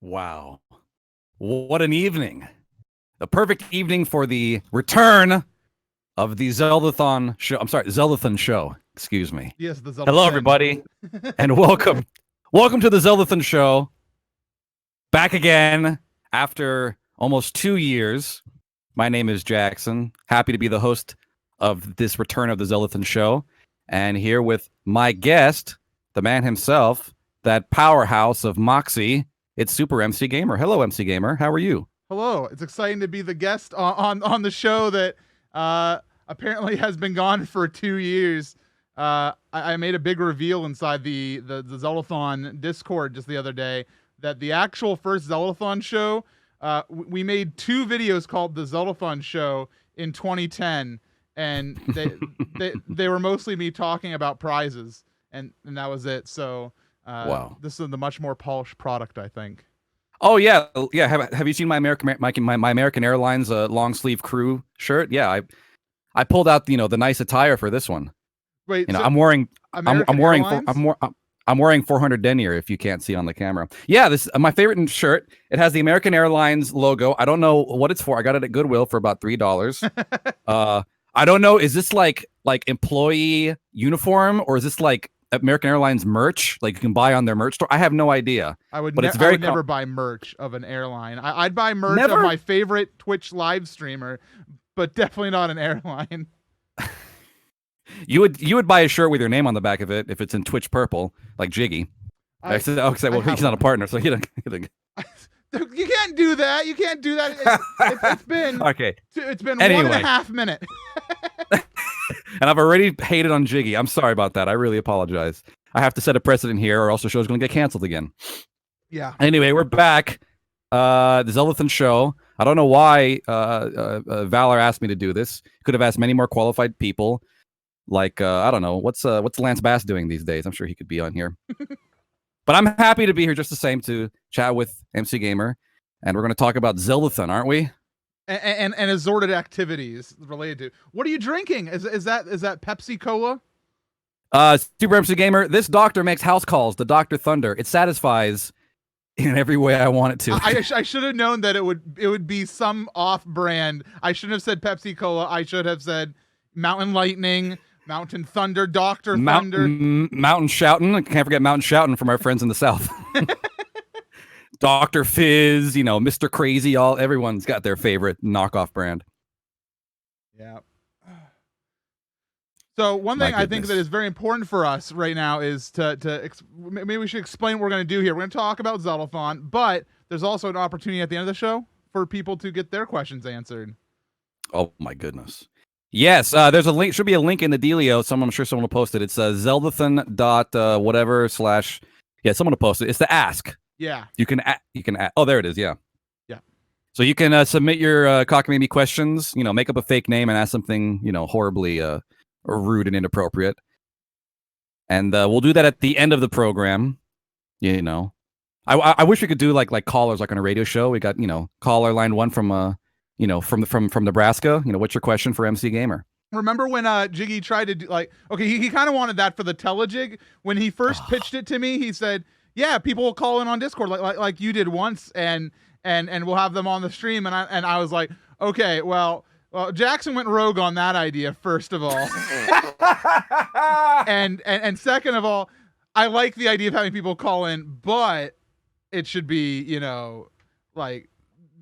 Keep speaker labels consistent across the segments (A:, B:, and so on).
A: Wow. What an evening. The perfect evening for the return of the Zeldathon show. I'm sorry, Zeldathon show. Excuse me.
B: Yes, the Zeldathon.
A: Hello, everybody, and welcome. Welcome to the Zeldathon show. Back again after almost 2 years. My name is Jackson. Happy to be the host of this return of the Zeldathon show. And here with my guest, the man himself, that powerhouse of Moxie, it's SuperMCGamer. Hello, MC Gamer. How are you?
B: Hello. It's exciting to be the guest on the show that apparently has been gone for 2 years. I made a big reveal inside the Zeldathon Discord just the other day that the actual first Zeldathon show, we made 2 videos called the Zeldathon show in 2010, and they were mostly me talking about prizes, and that was it. So
A: Wow.
B: This is the much more polished product, I think.
A: Oh yeah, yeah. Have you seen my American Airlines long sleeve crew shirt? Yeah, I pulled out the nice attire for this one.
B: Wait,
A: so
B: I'm
A: wearing
B: Airlines?
A: I'm wearing 400 denier if you can't see on the camera. Yeah, this my favorite shirt. It has the American Airlines logo. I don't know what it's for. I got it at Goodwill for about $3. I don't know. Is this like employee uniform, or is this like American Airlines merch, like you can buy on their merch store? I have no idea.
B: I would
A: never
B: buy merch of an airline. I'd buy merch
A: Never?
B: of my favorite Twitch live streamer, but definitely not an airline.
A: You would buy a shirt with your name on the back of it if it's in Twitch purple, like Jiggy. I said, well, he's not a partner, so he don't.
B: You can't do that. You can't do that. It's been
A: Okay.
B: It's been
A: Anyway.
B: 1.5 minutes.
A: And I've already hated on Jiggy. I'm sorry about that. I really apologize. I have to set a precedent here, or else the show's going to get canceled again.
B: Yeah.
A: Anyway, we're back. The Zeldathon show. I don't know why Valor asked me to do this. Could have asked many more qualified people. Like I don't know, what's Lance Bass doing these days? I'm sure he could be on here. But I'm happy to be here just the same to chat with MC Gamer, and we're going to talk about Zeldathon, aren't we?
B: And assorted activities related to. What are you drinking? Is that Pepsi Cola?
A: Super MC Gamer, this doctor makes house calls, the Dr. Thunder. It satisfies in every way I want it to.
B: I should have known that it would be some off-brand. I shouldn't have said Pepsi Cola. I should have said Mountain Lightning, Mountain Thunder, Dr. Thunder.
A: Mountain Shoutin'. I can't forget Mountain Shoutin' from our friends in the South. Dr. Fizz, Mr. Crazy, everyone's got their favorite knockoff brand.
B: Yeah. So one thing I think that is very important for us right now is maybe we should explain what we're going to do here. We're going to talk about Zeldathon, but there's also an opportunity at the end of the show for people to get their questions answered.
A: Oh my goodness. Yes, there's a link. Should be a link in the dealio. I'm sure someone will post it. It's Zeldathon whatever / someone will post it. It's the ask.
B: Yeah.
A: You can oh, there it is. Yeah.
B: Yeah.
A: So you can submit your cockamamie questions. Make up a fake name and ask something horribly rude and inappropriate. And we'll do that at the end of the program. I wish we could do like callers, like on a radio show. We got caller line 1 from from Nebraska. What's your question for MC Gamer?
B: Remember when Jiggy tried to do he kind of wanted that for the telejig. When he first pitched it to me, he said, yeah, people will call in on Discord like you did once, and we'll have them on the stream. And I was like, okay, well, Jackson went rogue on that idea, first of all. and second of all, I like the idea of having people call in, but it should be, like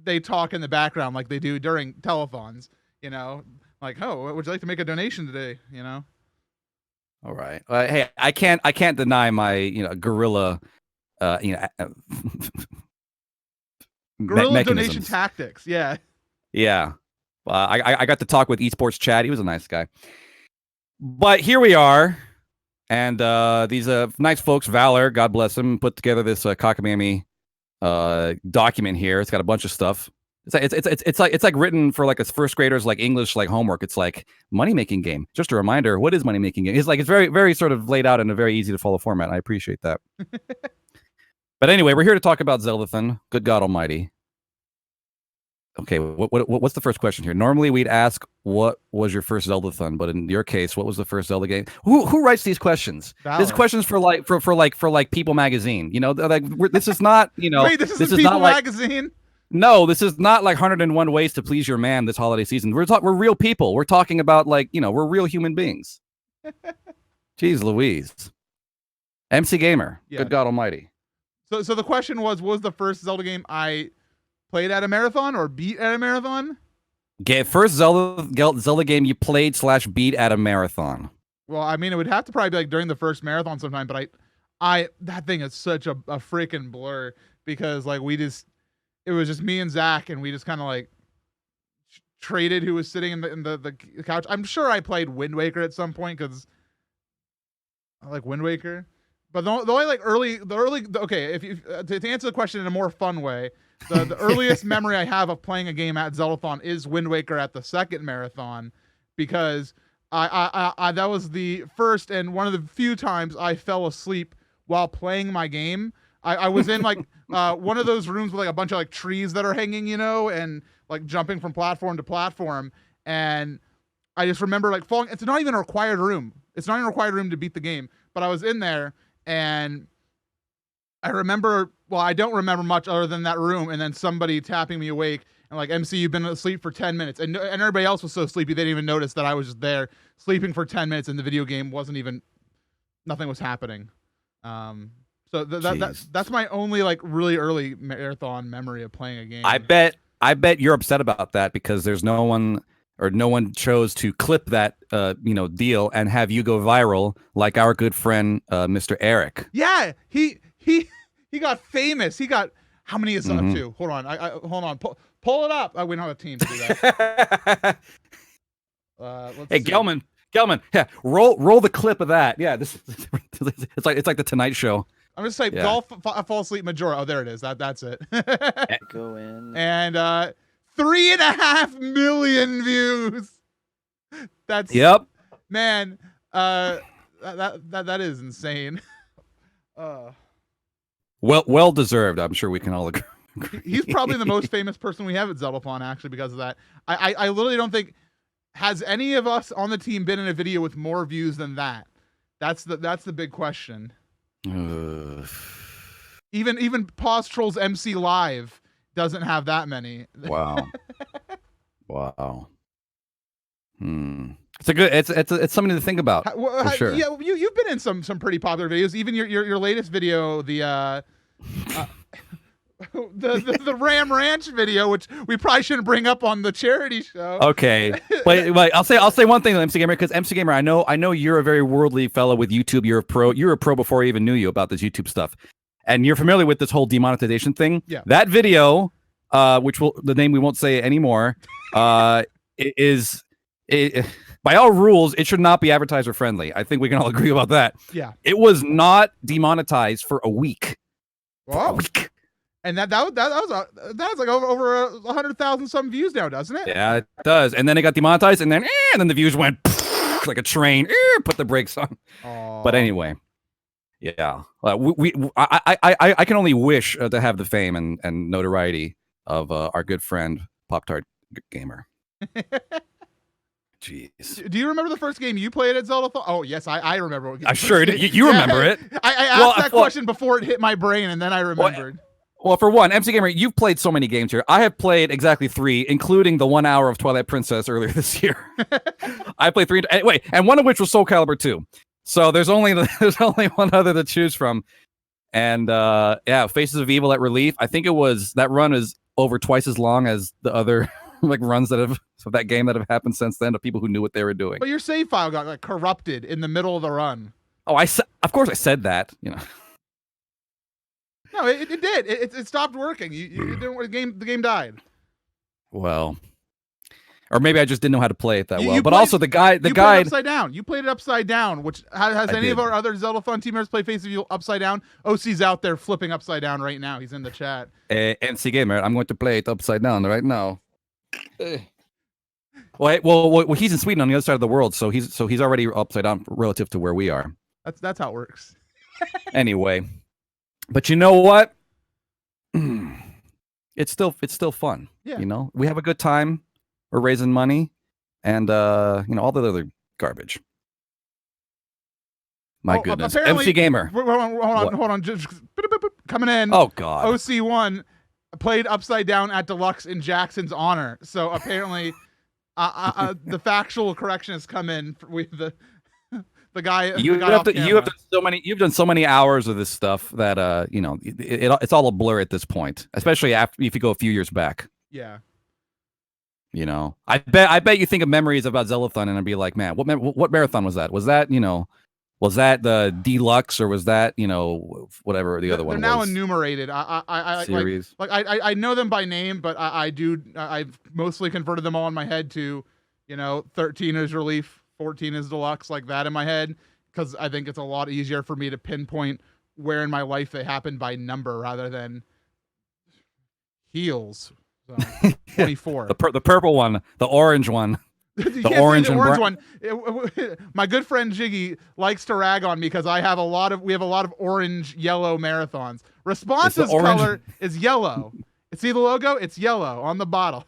B: they talk in the background like they do during telethons, like, oh, would you like to make a donation today?
A: All right. Hey, I can't deny my guerrilla
B: guerrilla donation tactics. Yeah.
A: Yeah. I got to talk with esports Chad. He was a nice guy. But here we are, and these nice folks, Valor, God bless him, put together this cockamamie document here. It's got a bunch of stuff. It's like written for like a first graders like English like homework. It's like money making game. Just a reminder, what is money making game? It's very very sort of laid out in a very easy to follow format. I appreciate that. But anyway, we're here to talk about Zeldathon. Good God Almighty. Okay, what's the first question here? Normally we'd ask what was your first Zeldathon, but in your case, what was the first Zelda game? Who writes these questions?
B: Valor.
A: This questions for like People Magazine. You know, like this is not, you know,
B: Wait, this is
A: People
B: not
A: like,
B: Magazine.
A: No, this is not like 101 Ways to Please Your Man this holiday season. We're real people. We're talking about, like, you know, we're real human beings. Jeez Louise. MC Gamer. Yeah. Good God Almighty.
B: So the question was the first Zelda game I played at a marathon or beat at a marathon?
A: First Zelda game you played / beat at a marathon.
B: Well, I mean, it would have to probably be like during the first marathon sometime, but I that thing is such a freaking blur because like it was just me and Zach and we just kind of like traded who was sitting in the couch. I'm sure I played Wind Waker at some point because I like Wind Waker. But the only like okay, if you to answer the question in a more fun way, the earliest memory I have of playing a game at Zeldathon is Wind Waker at the second marathon, because I that was the first and one of the few times I fell asleep while playing my game. I was in like one of those rooms with like a bunch of like trees that are hanging, you know, and like jumping from platform to platform, and I just remember like falling. It's not even a required room. It's not even a required room to beat the game, but I was in there. And I remember, well, I don't remember much other than that room and then somebody tapping me awake and like, MC, you've been asleep for 10 minutes. And everybody else was so sleepy, they didn't even notice that I was just there sleeping for 10 minutes and the video game wasn't even, nothing was happening. So that's my only like really early marathon memory of playing a game.
A: I bet you're upset about that because there's no one chose to clip that deal and have you go viral like our good friend Mr. Eric.
B: Yeah, he got famous. He got, how many is up to? Hold on, hold on, pull it up. We don't have a team to do that.
A: Hey, see. Gelman, yeah, roll the clip of that. Yeah, this it's like the Tonight Show.
B: I'm just like, fall asleep Majora. Oh, there it is. That's it.
C: Go in
B: and 3.5 million views. That's man. That is insane.
A: Well deserved. I'm sure we can all agree.
B: He's probably the most famous person we have at Zeldathon, actually, because of that. I literally don't think has any of us on the team been in a video with more views than that. That's the big question. Even Pause Trolls MC Live doesn't have that many.
A: Wow. Wow. It's a good. It's something to think about. For sure.
B: Yeah, you've been in some pretty popular videos. Even your latest video, the Ram Ranch video, which we probably shouldn't bring up on the charity show.
A: Okay, wait. I'll say one thing, MC Gamer, because MC Gamer, I know you're a very worldly fellow with YouTube. You're a pro. You're a pro before I even knew you about this YouTube stuff, and you're familiar with this whole demonetization thing.
B: Yeah.
A: That video, which the name we won't say anymore, is by all rules, it should not be advertiser friendly. I think we can all agree about that.
B: Yeah.
A: It was not demonetized for a week.
B: Wow. For a week. And that was like over 100,000 some views now, doesn't it?
A: Yeah, it does. And then it got demonetized, and then the views went like a train. Put the brakes on.
B: Aww.
A: But anyway, yeah. I can only wish to have the fame and notoriety of our good friend Pop-Tart Gamer. Jeez.
B: Do you remember the first game you played at Zeldathon? Oh yes, I remember.
A: I sure do. You remember it.
B: I asked that question before it hit my brain, and then I remembered.
A: Well, for one, MC Gamer, you've played so many games here. I have played exactly 3, including the 1 hour of Twilight Princess earlier this year. I played 3. Wait, and one of which was Soul Calibur 2. So there's only one other to choose from. And Faces of Evil at Relief. I think that run is over twice as long as the other like runs that game that have happened since then, of people who knew what they were doing.
B: But your save file got like corrupted in the middle of the run.
A: Oh, of course I said that. You know.
B: No, it did. It stopped working. You didn't. The game died.
A: Well, or maybe I just didn't know how to play it that well. But also the guy
B: played it upside down. You played it upside down. Which has any of our other Zeldathon team members played Face of Evil upside down? OC's out there flipping upside down right now. He's in the chat.
A: MC Gamer, I'm going to play it upside down right now. Well, he's in Sweden on the other side of the world, so he's already upside down relative to where we are.
B: That's how it works.
A: Anyway. But you know what? it's still fun.
B: Yeah.
A: You know, we have a good time. We're raising money, and you know, all the other garbage. My goodness, MC Gamer.
B: Hold on. Just coming in.
A: Oh God.
B: OC1 played Upside Down at Deluxe in Jackson's honor. So apparently, the factual correction has come in with the guy. You've
A: done so many hours of this stuff that you know, it's all a blur at this point. Especially if you go a few years back.
B: Yeah.
A: You know, I bet you think of memories about Zeldathon and I'd be like, man, what marathon was that? Was that, you know, was that the deluxe or was that, you know, whatever the other one was?
B: They're now enumerated. I
A: series.
B: I know them by name, but I've mostly converted them all in my head to, you know, 13 is relief, 14 is deluxe, like that in my head, because I think it's a lot easier for me to pinpoint where in my life they happened by number rather than heels. So, 24.
A: The purple one, the orange one.
B: The orange one. My good friend Jiggy likes to rag on me because we have a lot of orange yellow marathons. Response's color is yellow. See the logo? It's yellow on the bottle.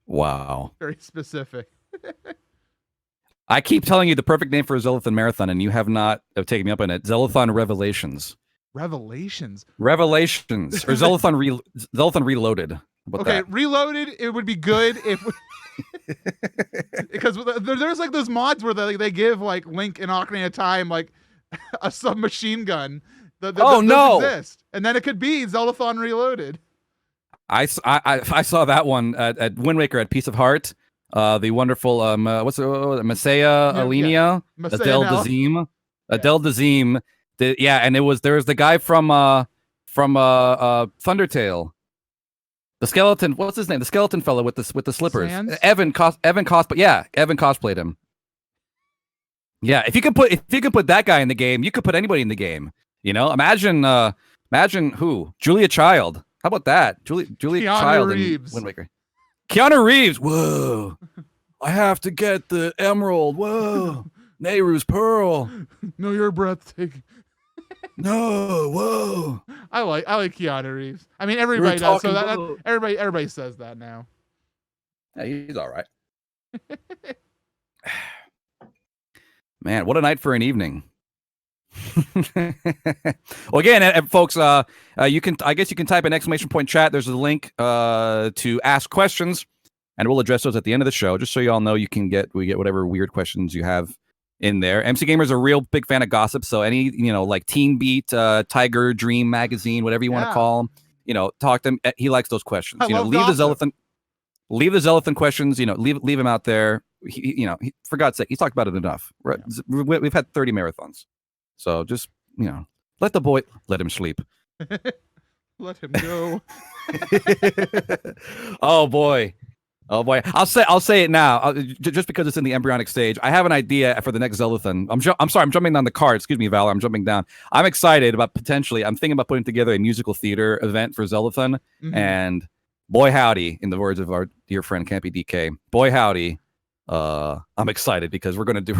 A: Wow.
B: Very specific.
A: I keep telling you the perfect name for a Zeldathon marathon, and you have not taken me up on it. Zeldathon Revelations.
B: Revelations.
A: Or Zeldathon Reloaded.
B: Okay, that? Reloaded. It would be good if. Because there's like those mods where they give like Link in Ocarina of Time like a submachine gun.
A: No!
B: Exist. And then it could be Zeldathon Reloaded.
A: I saw that one at Wind Waker at Piece of Heart. The wonderful Masaya Alenia, Adele Dazeem. Adele Dazeem. And there was the guy from Thundertale. The skeleton, what's his name? The skeleton fellow with the slippers.
B: Sans?
A: Evan cosplayed him. Yeah, if you could put that guy in the game, you could put anybody in the game. You know, imagine who? Julia Child. How about that? Julia Child
B: Reeves.
A: in Wind Waker. Keanu Reeves. Whoa. I have to get the emerald. Whoa. Nehru's pearl.
B: No, you're breathtaking.
A: No, whoa.
B: I like Keanu Reeves. I mean, everybody does. So everybody says that now.
A: Yeah, he's all right. Man, what a night for an evening. Well, again, folks, I guess you can type an exclamation point chat. There's a link to ask questions, and we'll address those at the end of the show. Just so you all know, we get whatever weird questions you have in there. MC Gamer's a real big fan of gossip, so any, you know, like Teen Beat, Tiger Dream magazine, whatever you want to call him, you know, talk to him. He likes those questions.
B: I love
A: leave the Zeldathon questions. You know, leave him out there. For God's sake, he's talked about it enough. Right? Yeah. We've had 30 marathons, so just, you know, let him sleep.
B: Let him go.
A: Oh boy. I'll say it now, just because it's in the embryonic stage. I have an idea for the next Zeldathon. I'm sorry, I'm jumping down the card. Excuse me, Valor. I'm jumping down. I'm excited about I'm thinking about putting together a musical theater event for Zeldathon. Mm-hmm. And boy howdy, in the words of our dear friend Campy DK, boy howdy, I'm excited because we're gonna you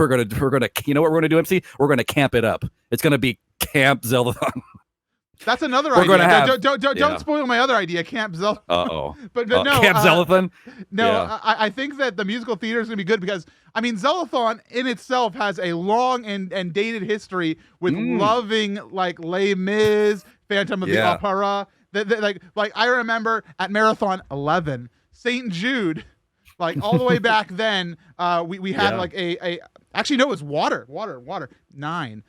A: know what we're gonna do, MC? We're gonna camp it up. It's gonna be Camp Zeldathon.
B: That's another idea. Don't spoil my other idea, Camp Zeldathon.
A: Uh-oh.
B: But no,
A: Camp Zeldathon?
B: No,
A: yeah.
B: I think that the musical theater is going to be good because, I mean, Zeldathon in itself has a long and dated history with loving, like, Les Mis, Phantom of the Opera. Like I remember at Marathon 11, St. Jude, like, all the way back then, we had, like, actually, no, it was Water. 9.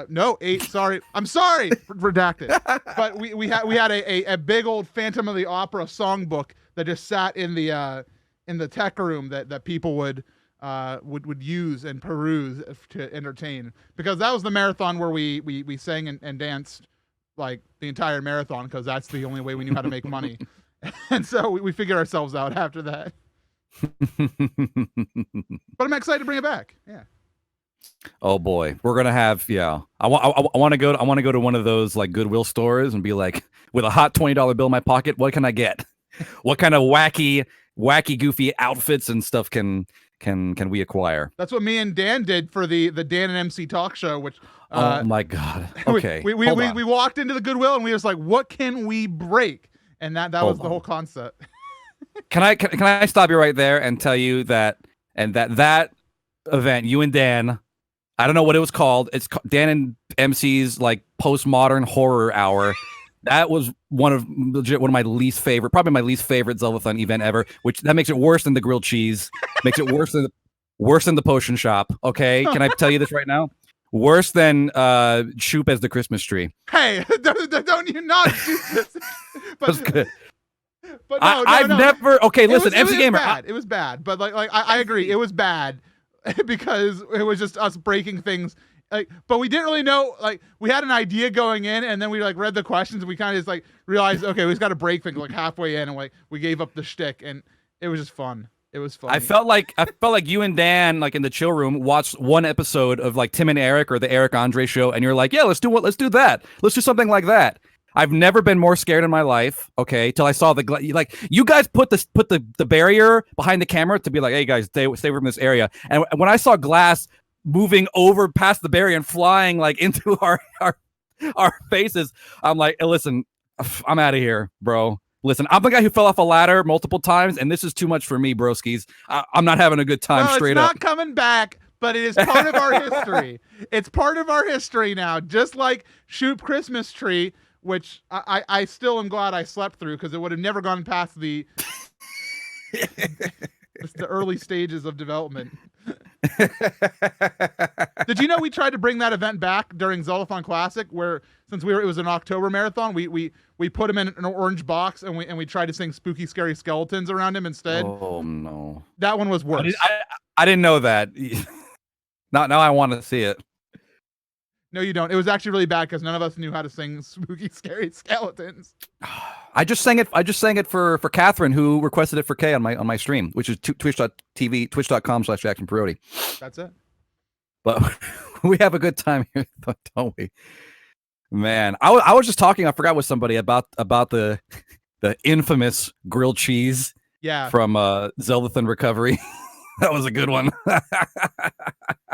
B: No, 8. Sorry, I'm sorry. Redacted. But we had a big old Phantom of the Opera songbook that just sat in the tech room that people would use and peruse to entertain, because that was the marathon where we sang and danced like the entire marathon, because that's the only way we knew how to make money. And so we figured ourselves out after that. But I'm excited to bring it back. Yeah.
A: Oh boy, we're gonna have I want to go to one of those like Goodwill stores and be like, with a hot $20 bill in my pocket, what can I get? What kind of wacky, goofy outfits and stuff can we acquire? That's
B: what me and Dan did for the Dan and MC talk show. Which
A: oh my God, okay,
B: we walked into the Goodwill and we was like, what can we break? and that
A: Hold
B: was the
A: on.
B: whole concept.
A: Can I stop you right there and tell you that event, you and Dan, I don't know what it was called. It's Dan and MC's like postmodern horror hour. That was one of my least favorite, probably my least favorite Zeldathon event ever. Which that makes it worse than the grilled cheese, makes it worse than the potion shop. Okay, can I tell you this right now? Worse than Shoop as the Christmas tree.
B: Hey, don't you not?
A: That's good.
B: But no,
A: I've never. Okay, listen,
B: it was
A: MC Gamer.
B: Bad. It was bad, but I agree, it was bad because it was just us breaking things. Like, but we didn't really know. Like, we had an idea going in, and then we like read the questions, and we kind of just like realized, okay, we just got to break things like halfway in, and like we gave up the shtick, and it was just fun. It was fun.
A: I felt like you and Dan, like in the chill room, watched one episode of like Tim and Eric or the Eric Andre show, and you're like, yeah, let's do that. Let's do something like that. I've never been more scared in my life. Okay, till I saw like you guys put the barrier behind the camera to be like, hey guys, stay away from this area. And when I saw glass moving over past the barrier and flying like into our faces, I'm like, hey, listen, I'm out of here, bro. Listen, I'm the guy who fell off a ladder multiple times, and this is too much for me, broskies. I'm not having a good time.
B: No,
A: straight
B: it's
A: up.
B: not coming back. But it is part of our history. It's part of our history now, just like Shoop Christmas Tree, which I still am glad I slept through because it would have never gone past the early stages of development. Did you know we tried to bring that event back during Zeldathon Classic, where since it was an October marathon, we put him in an orange box and we tried to sing spooky scary skeletons around him instead.
A: Oh no,
B: that one was worse.
A: I didn't know that. Now I want to see it.
B: No, you don't. It was actually really bad because none of us knew how to sing spooky, scary skeletons.
A: I just sang it for Catherine, who requested it for Kay on my stream, which is twitch.com/Jackson Parodi.
B: That's it.
A: But we have a good time here, don't we? Man, I was just talking. I forgot with somebody about the infamous grilled cheese.
B: Yeah.
A: From Zeldathon Recovery. That was a good one.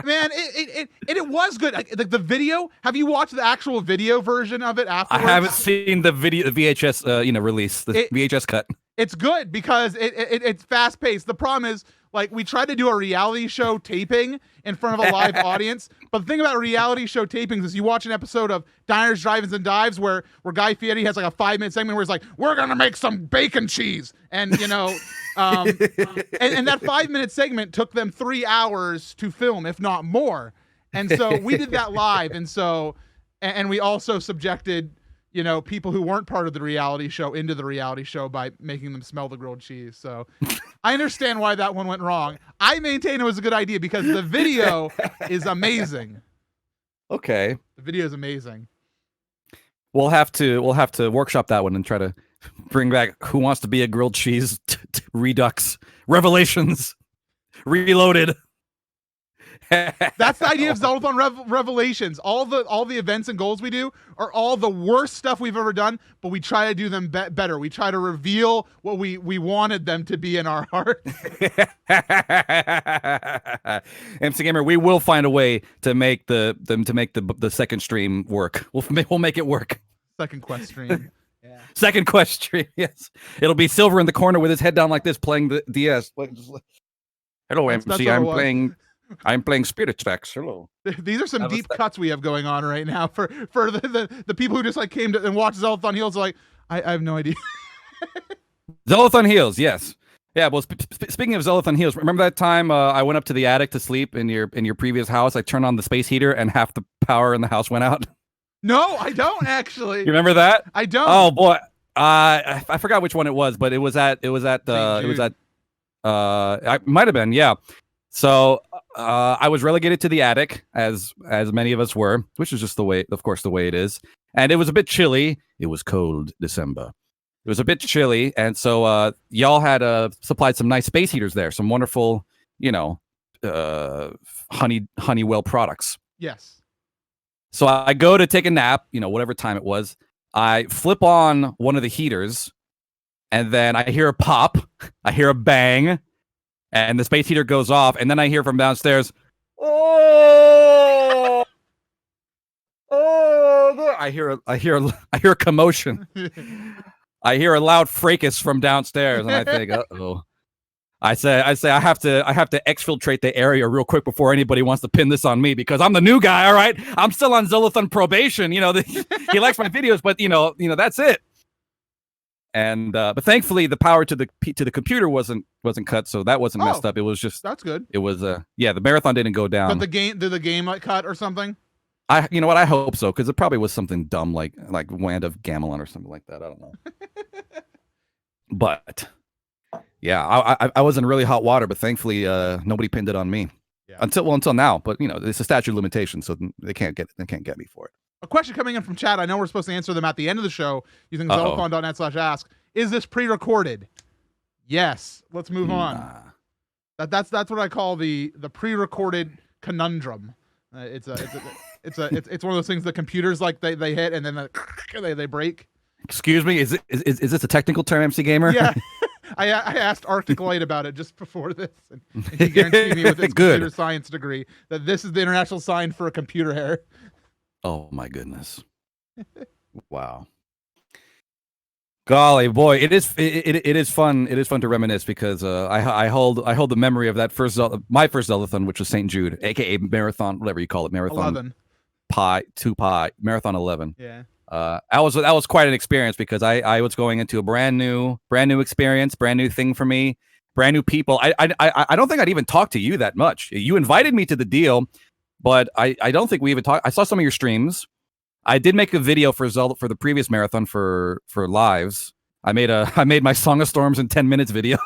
B: Man, it was good. Like the video. Have you watched the actual video version of it afterwards?
A: I haven't seen the VHS release, the VHS cut.
B: It's good because it's fast paced. The problem is, like, we tried to do a reality show taping in front of a live audience. But the thing about reality show tapings is you watch an episode of Diners, Drive-Ins, and Dives where Guy Fieri has like a 5-minute segment where he's like, we're going to make some bacon cheese. And, and that 5-minute segment took them 3 hours to film, if not more. And so we did that live. And we also subjected, people who weren't part of the reality show into the reality show by making them smell the grilled cheese. So I understand why that one went wrong. I maintain it was a good idea because the video is amazing.
A: Okay.
B: The video is amazing.
A: We'll have to workshop that one and try to bring back Who Wants to Be a Grilled Cheese Redux Revelations Reloaded.
B: That's the idea of Zeldathon Revelations. All the events and goals we do are all the worst stuff we've ever done, but we try to do them better. We try to reveal what we wanted them to be in our heart.
A: MC Gamer, we will find a way to make the second stream work. We'll make it work.
B: Second quest stream. Yeah.
A: Second quest stream. Yes, it'll be Silver in the corner with his head down like this, playing the DS. Hello, MC. I'm playing Spirit Tracks. Hello.
B: These are some deep cuts we have going on right now for the people who just like came to and watched Zeldathon Heals. Like, I have no idea.
A: Zeldathon Heals, yes. Yeah. Well, speaking of Zeldathon Heals, remember that time I went up to the attic to sleep in your previous house? I turned on the space heater and half the power in the house went out.
B: No, I don't actually.
A: You remember that?
B: I don't.
A: Oh boy, I forgot which one it was, but it was at I might have been, yeah. So I was relegated to the attic, as many of us were, which is just the way it is. And it was a bit chilly. It was cold December. It was a bit chilly, and so y'all had supplied some nice space heaters there, some wonderful, Honeywell products.
B: Yes.
A: So I go to take a nap, whatever time it was. I flip on one of the heaters, and then I hear a pop. I hear a bang. And the space heater goes off, and then I hear from downstairs, "Oh, oh!" I hear a commotion. I hear a loud fracas from downstairs, and I think, uh-oh. I say I have to exfiltrate the area real quick before anybody wants to pin this on me, because I'm the new guy. All right, I'm still on Zeldathon probation. You know, he likes my videos, but you know that's it. And but thankfully the power to the computer wasn't cut, so that wasn't messed up. It was just
B: that's good.
A: It was yeah, the marathon didn't go down.
B: But did the game like cut or something?
A: You know what? I hope so, because it probably was something dumb like Land of Gamelon or something like that. I don't know. But yeah, I was in really hot water, but thankfully nobody pinned it on me. Yeah. Until now. But you know, it's a statute of limitations, so they can't get me for it.
B: A question coming in from chat. I know we're supposed to answer them at the end of the show using Zeldathon.net/ask. Is this pre-recorded? Yes. Let's move on. That's what I call the pre-recorded conundrum. It's one of those things the computers like they hit and then they break.
A: Excuse me, is this a technical term, MC Gamer?
B: Yeah. I asked Arctic Light about it just before this, and he guaranteed me with his computer science degree that this is the international sign for a computer error.
A: Oh my goodness! Wow. Golly, boy, it is fun. It is fun to reminisce, because I hold the memory of that my first Zeldathon, which was St. Jude, aka Marathon, whatever you call it, Marathon 11. Marathon 11.
B: Yeah.
A: That was quite an experience, because I was going into a brand new experience, brand new thing for me, brand new people. I don't think I'd even talked to you that much. You invited me to the deal, but I don't think we even talked. I saw some of your streams. I did make a video for Zelda for the previous marathon for lives. I made my Song of Storms in 10 minutes video.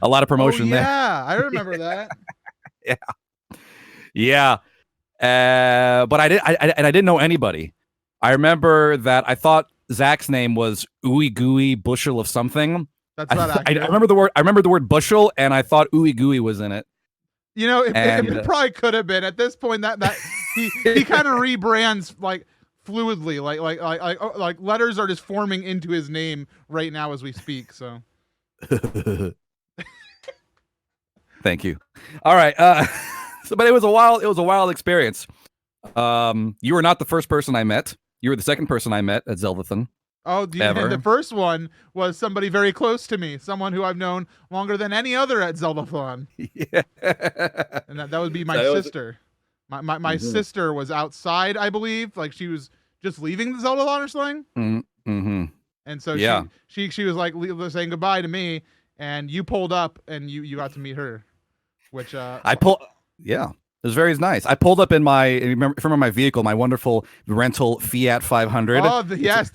A: A lot of promotion there.
B: Yeah, I remember that.
A: Yeah. But I didn't know anybody. I remember that I thought Zach's name was Ooey Gooey Bushel of something.
B: That's not accurate.
A: I remember the word bushel, and I thought Ooey Gooey was in it.
B: You know, it probably could have been. At this point, that he kind of rebrands like fluidly, like letters are just forming into his name right now as we speak. So,
A: thank you. All right, but it was a wild experience. You were not the first person I met. You were the second person I met at Zeldathon.
B: Oh, the first one was somebody very close to me, someone who I've known longer than any other at Zeldathon. Yeah. And that would be my sister. My sister was outside, I believe, like she was just leaving the Zeldathon or something.
A: Mm-hmm.
B: And so she was like saying goodbye to me, and you pulled up and you got to meet her, which
A: it was very nice. I pulled up in remember my vehicle, my wonderful rental Fiat 500.
B: Oh, the Fiat.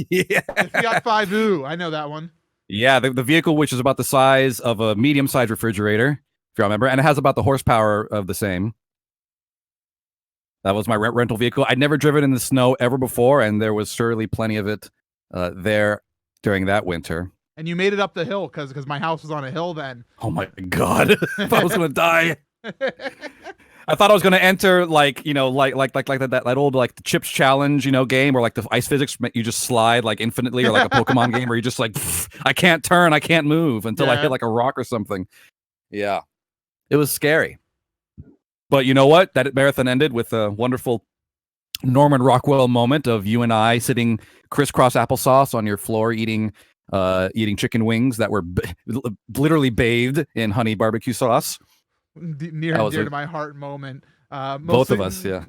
B: Yeah. The Fiat 5U. I know that one.
A: Yeah, the vehicle, which is about the size of a medium-sized refrigerator, if you remember, and it has about the horsepower of the same. That was my rental vehicle. I'd never driven in the snow ever before, and there was surely plenty of it there during that winter.
B: And you made it up the hill because my house was on a hill then.
A: Oh my God! I was gonna die. I thought I was gonna enter like that old like the Chips Challenge game, or like the ice physics you just slide like infinitely, or like a Pokemon game where you just like I can't turn, I can't move until I hit like a rock or something. Yeah, it was scary. But you know what? That marathon ended with a wonderful Norman Rockwell moment of you and I sitting crisscross applesauce on your floor eating chicken wings that were literally bathed in honey barbecue sauce.
B: Near and dear to my heart moment.
A: Both of us, yeah.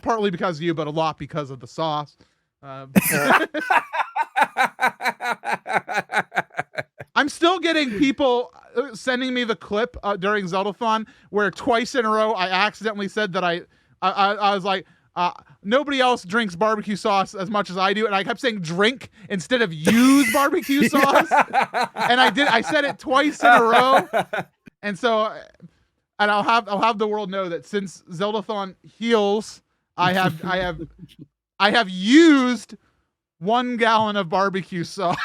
B: Partly because of you, but a lot because of the sauce. I'm still getting people sending me the clip during Zeldathon where twice in a row I accidentally said that I was like, nobody else drinks barbecue sauce as much as I do, and I kept saying drink instead of use barbecue sauce. And I said it twice in a row, and so. And I'll have the world know that since Zeldathon heals, I have used 1 gallon of barbecue sauce.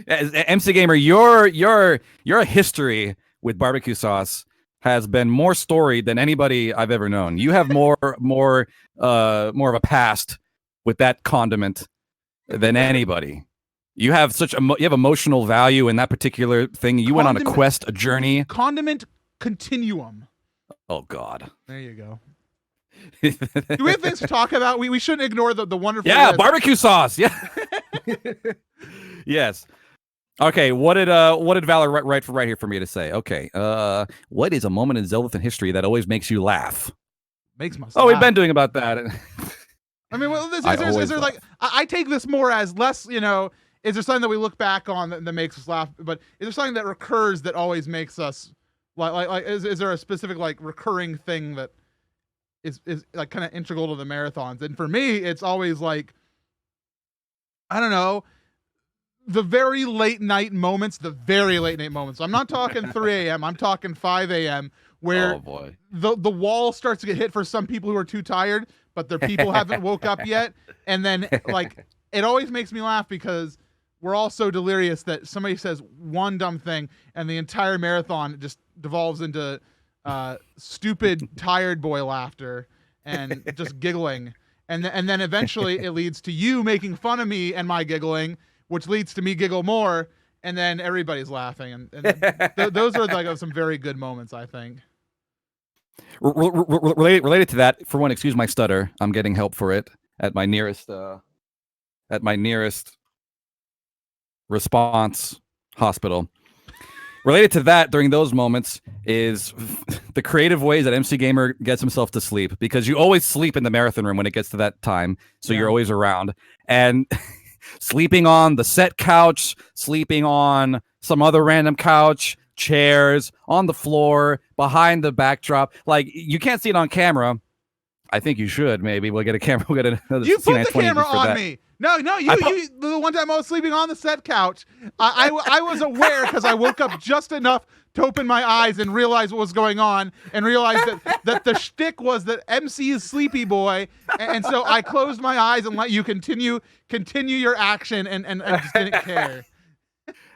A: MC Gamer, your history with barbecue sauce has been more storied than anybody I've ever known. You have more of a past with that condiment than anybody. You have emotional value in that particular thing. You went on a quest, a journey.
B: Condiment continuum.
A: Oh God.
B: There you go. Do we have things to talk about? We shouldn't ignore the wonderful.
A: Yeah,
B: list.
A: barbecue sauce. Yeah. Yes. Okay, what did Valor write here for me to say? Okay, what is a moment in Zeldathon history that always makes you laugh?
B: Makes my.
A: Oh, we've been doing about that.
B: I mean, well, is there like I take this more as less, you know, is there something that we look back on that makes us laugh? But is there something that recurs that always makes us like is there a specific like recurring thing that is like kind of integral to the marathons? And for me, it's always like, I don't know, the very late night moments. I'm not talking 3 a.m. I'm talking 5 a.m. where the wall starts to get hit for some people who are too tired, but their people haven't woke up yet. And then like it always makes me laugh because we're all so delirious that somebody says one dumb thing and the entire marathon just devolves into stupid tired boy laughter and just giggling. And then eventually it leads to you making fun of me and my giggling, which leads to me giggle more, and then everybody's laughing. And those are like some very good moments, I think.
A: Related to that, for one, excuse my stutter. I'm getting help for it at my nearest response hospital. Related to that, during those moments, is the creative ways that MC Gamer gets himself to sleep, because you always sleep in the marathon room when it gets to that time, so you're always around. And sleeping on the set couch, sleeping on some other random couch, chairs, on the floor, behind the backdrop. Like, you can't see it on camera. I think you should, maybe. We'll get a camera. We'll get another.
B: You put the camera on me. No, you the one time I was sleeping on the set couch, I was aware because I woke up just enough to open my eyes and realize what was going on, and realize that the shtick was that MC is sleepy boy, and so I closed my eyes and let you continue your action and just didn't care.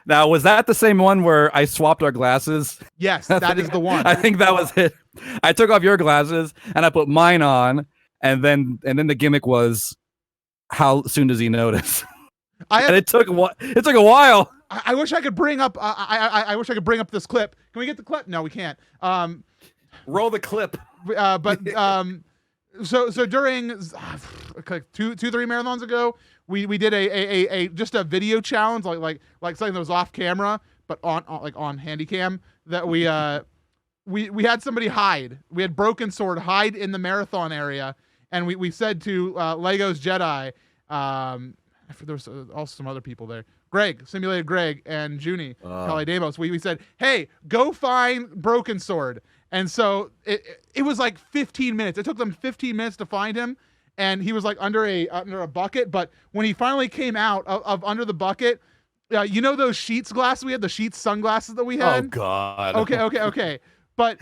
A: Now, was that the same one where I swapped our glasses?
B: Yes, that is the one.
A: I think that was it. I took off your glasses and I put mine on, and then the gimmick was, how soon does he notice? And it took a while.
B: I wish I could bring up. I wish I could bring up this clip. Can we get the clip? No, we can't.
A: Roll the clip.
B: So during like 3 marathons ago, we did a just a video challenge, like something that was off camera but on Handycam, that we had somebody hide. We had Broken Sword hide in the marathon area, and we said to Legos Jedi, there was also some other people there, Simulated Greg and Junie, Damos. We said, hey, go find Broken Sword. And so it was like 15 minutes. It took them 15 minutes to find him, and he was like under a bucket. But when he finally came out of under the bucket, you know those Sheets glasses we had, the Sheets sunglasses that we had?
A: Oh God.
B: Okay. But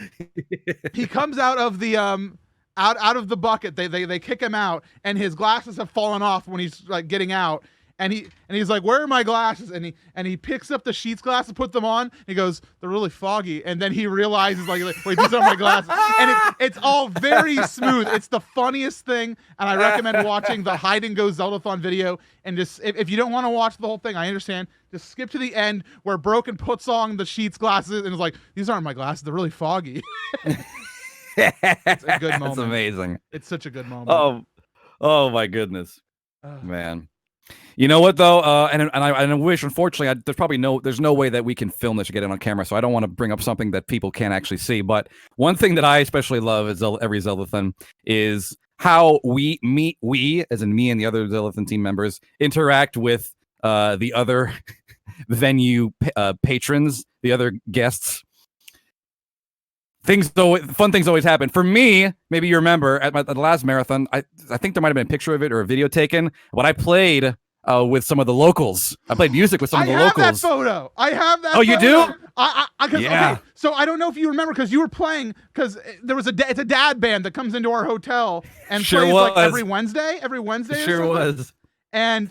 B: he comes out of the out of the bucket. They kick him out, and his glasses have fallen off when he's like getting out. And he's like, where are my glasses? And he picks up the Sheets glasses, put them on. He goes, they're really foggy. And then he realizes, like wait, these are my glasses. And it's all very smooth. It's the funniest thing. And I recommend watching the Hide and Go Zeldathon video. And just if you don't want to watch the whole thing, I understand. Just skip to the end where Broken puts on the Sheets glasses and is like, these aren't my glasses. They're really foggy. It's a good moment.
A: That's amazing.
B: It's such a good moment.
A: Oh my goodness, man. You know what though? And I wish, unfortunately, there's no way that we can film this or get it on camera. So I don't want to bring up something that people can't actually see. But one thing that I especially love is every Zeldathon is how we, as in me and the other Zeldathon team members, interact with the other venue patrons, the other guests. Fun things always happen. For me, maybe you remember at the last marathon, I think there might have been a picture of it or a video taken when I played with some of the locals. I played music with some of the locals.
B: I have that photo. I have that.
A: Oh, you do?
B: Yeah. Okay, so I don't know if you remember because you were playing, because there was it's a dad band that comes into our hotel and plays like every Wednesday.
A: Sure was.
B: And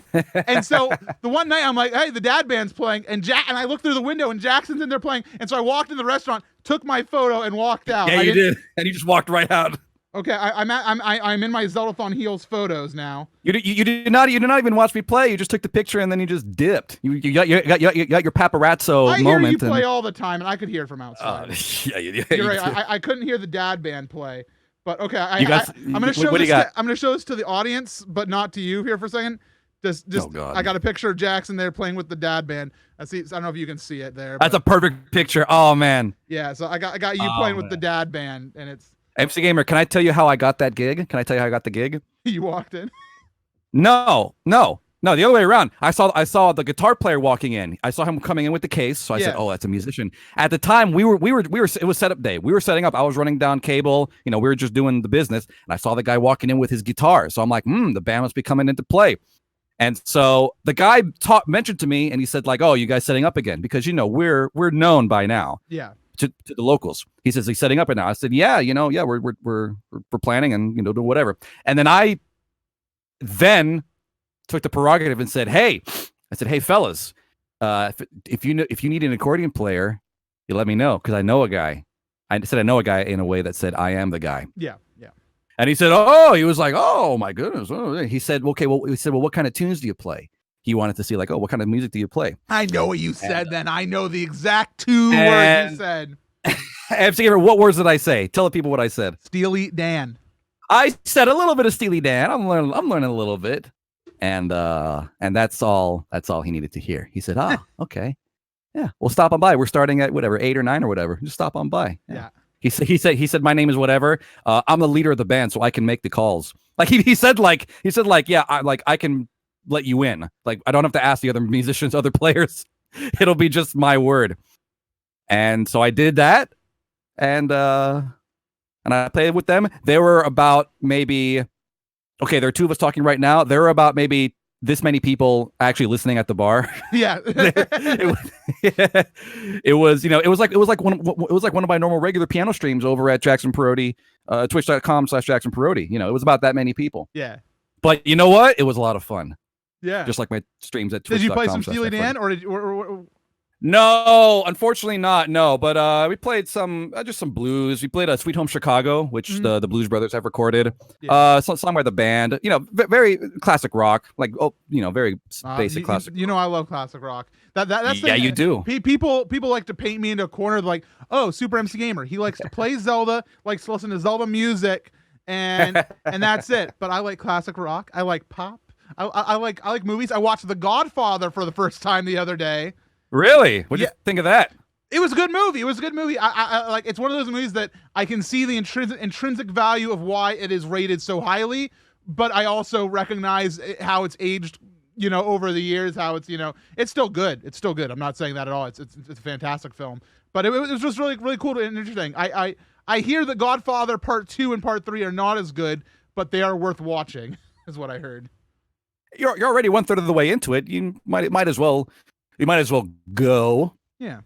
B: so the one night I'm like, hey, the dad band's playing, and I looked through the window and Jackson's in there playing, and so I walked in the restaurant, took my photo, and walked out.
A: Yeah, you did, and you just walked right out.
B: Okay, I'm in my Zeldathon Heels photos now.
A: You did not even watch me play. You just took the picture and then you just dipped. You got your paparazzo moment.
B: I hear you play all the time, and I could hear it from outside.
A: Yeah,
B: you're right. I couldn't hear the dad band play. But okay,
A: You guys,
B: I'm gonna show
A: what do
B: this.
A: you got?
B: I'm gonna show this to the audience, but not to you here for a second. Just
A: Oh, God.
B: I got a picture of Jackson there playing with the dad band. I don't know if you can see it there.
A: That's
B: but,
A: a perfect picture. Oh man.
B: yeah. So I got you playing with the dad band, and it's
A: MC Gamer, can I tell you how I got that gig? Can I tell you how I got the gig?
B: you walked in.
A: No, the other way around. I saw the guitar player walking in. I saw him coming in with the case, so I said, "Oh, that's a musician." At the time, we were. It was setup day. We were setting up. I was running down cable. We were just doing the business, and I saw the guy walking in with his guitar. So I'm like, the band must be coming into play. And so the guy mentioned to me, and he said, like, "Oh, you guys setting up again?" Because we're known by now.
B: Yeah.
A: To the locals. He says he's setting up it now. I said, "Yeah, we're planning and do whatever." And then I took the prerogative and said, "Hey," I said, "Hey, fellas, if you need an accordion player, you let me know because I know a guy." I said I know a guy in a way that said I am the guy.
B: Yeah.
A: And he said, "Oh," he was like, "Oh my goodness." Oh. He said, "Okay, well," he said, "Well, what kind of tunes do you play?" He wanted to see like, "Oh, what kind of music do you play?"
B: I know what you said. Then I know the exact 2 words you said.
A: MC Gamer, what words did I say? Tell the people what I said.
B: Steely Dan. I
A: said a little bit of Steely Dan. I'm learning a little bit. And that's all he needed to hear. He said, okay. Yeah, we'll stop on by. We're starting at whatever, 8 or 9 or whatever. Just stop on by.
B: Yeah.
A: He said, "My name is whatever. I'm the leader of the band, so I can make the calls." Like he said, yeah, I can let you in. Like I don't have to ask the other musicians, other players. It'll be just my word. And so I did that, and I played with them. There were about maybe. Okay, there are 2 of us talking right now. There were about maybe this many people actually listening at the bar.
B: Yeah.
A: It was one of my normal regular piano streams over at Jackson Parodi, twitch.com/Jackson Parodi. It was about that many people.
B: Yeah.
A: But you know what? It was a lot of fun.
B: Yeah.
A: Just like my streams at Twitch.
B: Did you play some Steely Dan or
A: No, unfortunately not. No, but we played just some blues. We played Sweet Home Chicago, which the Blues Brothers have recorded.
B: Yeah.
A: Song by the band. Very classic rock, like very basic classic.
B: I love classic rock. That's
A: yeah, you do.
B: People like to paint me into a corner like, oh, Super MC Gamer. He likes to play Zelda, likes to listen to Zelda music, and that's it. But I like classic rock. I like pop. I like movies. I watched The Godfather for the first time the other day.
A: Really? What do you think of that?
B: It was a good movie. I like. It's one of those movies that I can see the intrinsic value of why it is rated so highly, but I also recognize how it's aged, over the years. How it's, it's still good. It's still good. I'm not saying that at all. It's a fantastic film, but it was just really cool and interesting. I hear that Godfather Part 2 and Part 3 are not as good, but they are worth watching, is what I heard.
A: You're already 1/3 of the way into it. You might as well. You might as well go.
B: Yeah.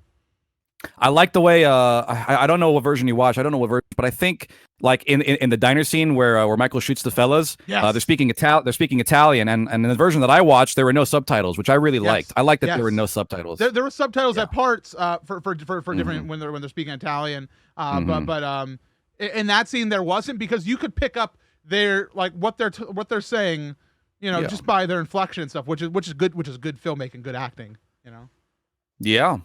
A: I like the way I don't know what version you watch. I don't know what version, but I think like in the diner scene where Michael shoots the fellas, they're speaking Italian, and in the version that I watched, there were no subtitles, which I really liked. I liked that there were no subtitles.
B: There were subtitles at parts for different when they're speaking Italian. But in that scene there wasn't, because you could pick up their like what they're saying, just by their inflection and stuff, which is good filmmaking, good acting.
A: Yeah.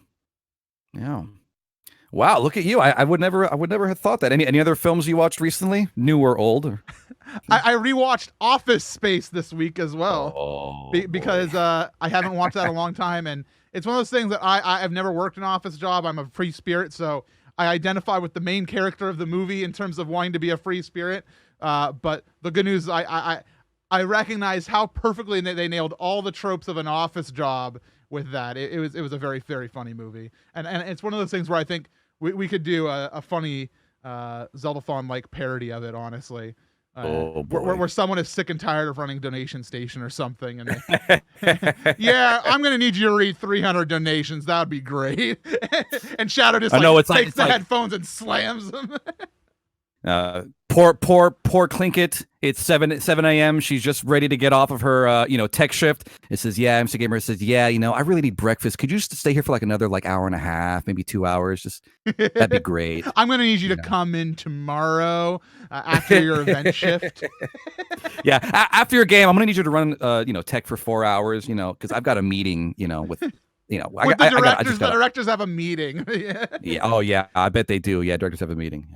A: Wow, look at you! I would never have thought that. Any other films you watched recently, new or old?
B: I rewatched Office Space this week as well, because I haven't watched that in a long time, and it's one of those things that I've never worked an office job. I'm a free spirit, so I identify with the main character of the movie in terms of wanting to be a free spirit. But the good news, I recognize how perfectly they nailed all the tropes of an office job with that. It was a very, very funny movie, and it's one of those things where I think we could do a funny Zeldathon like parody of it, honestly. Where someone is sick and tired of running donation station or something, and yeah, I'm gonna need you to read 300 donations. That would be great. And Shadow just takes the headphones and slams them.
A: Poor Clinkett. It's 7 a.m. She's just ready to get off of her tech shift. It says, yeah, MC Gamer says, yeah, I really need breakfast. Could you just stay here for like another hour and a half, maybe 2 hours? Just that'd be great.
B: I'm gonna need you to come in tomorrow after your event shift.
A: Yeah, after your game, I'm gonna need you to run tech for 4 hours, because I've got a meeting, with
B: the directors have a meeting.
A: Yeah. Oh yeah, I bet they do. Yeah, directors have a meeting.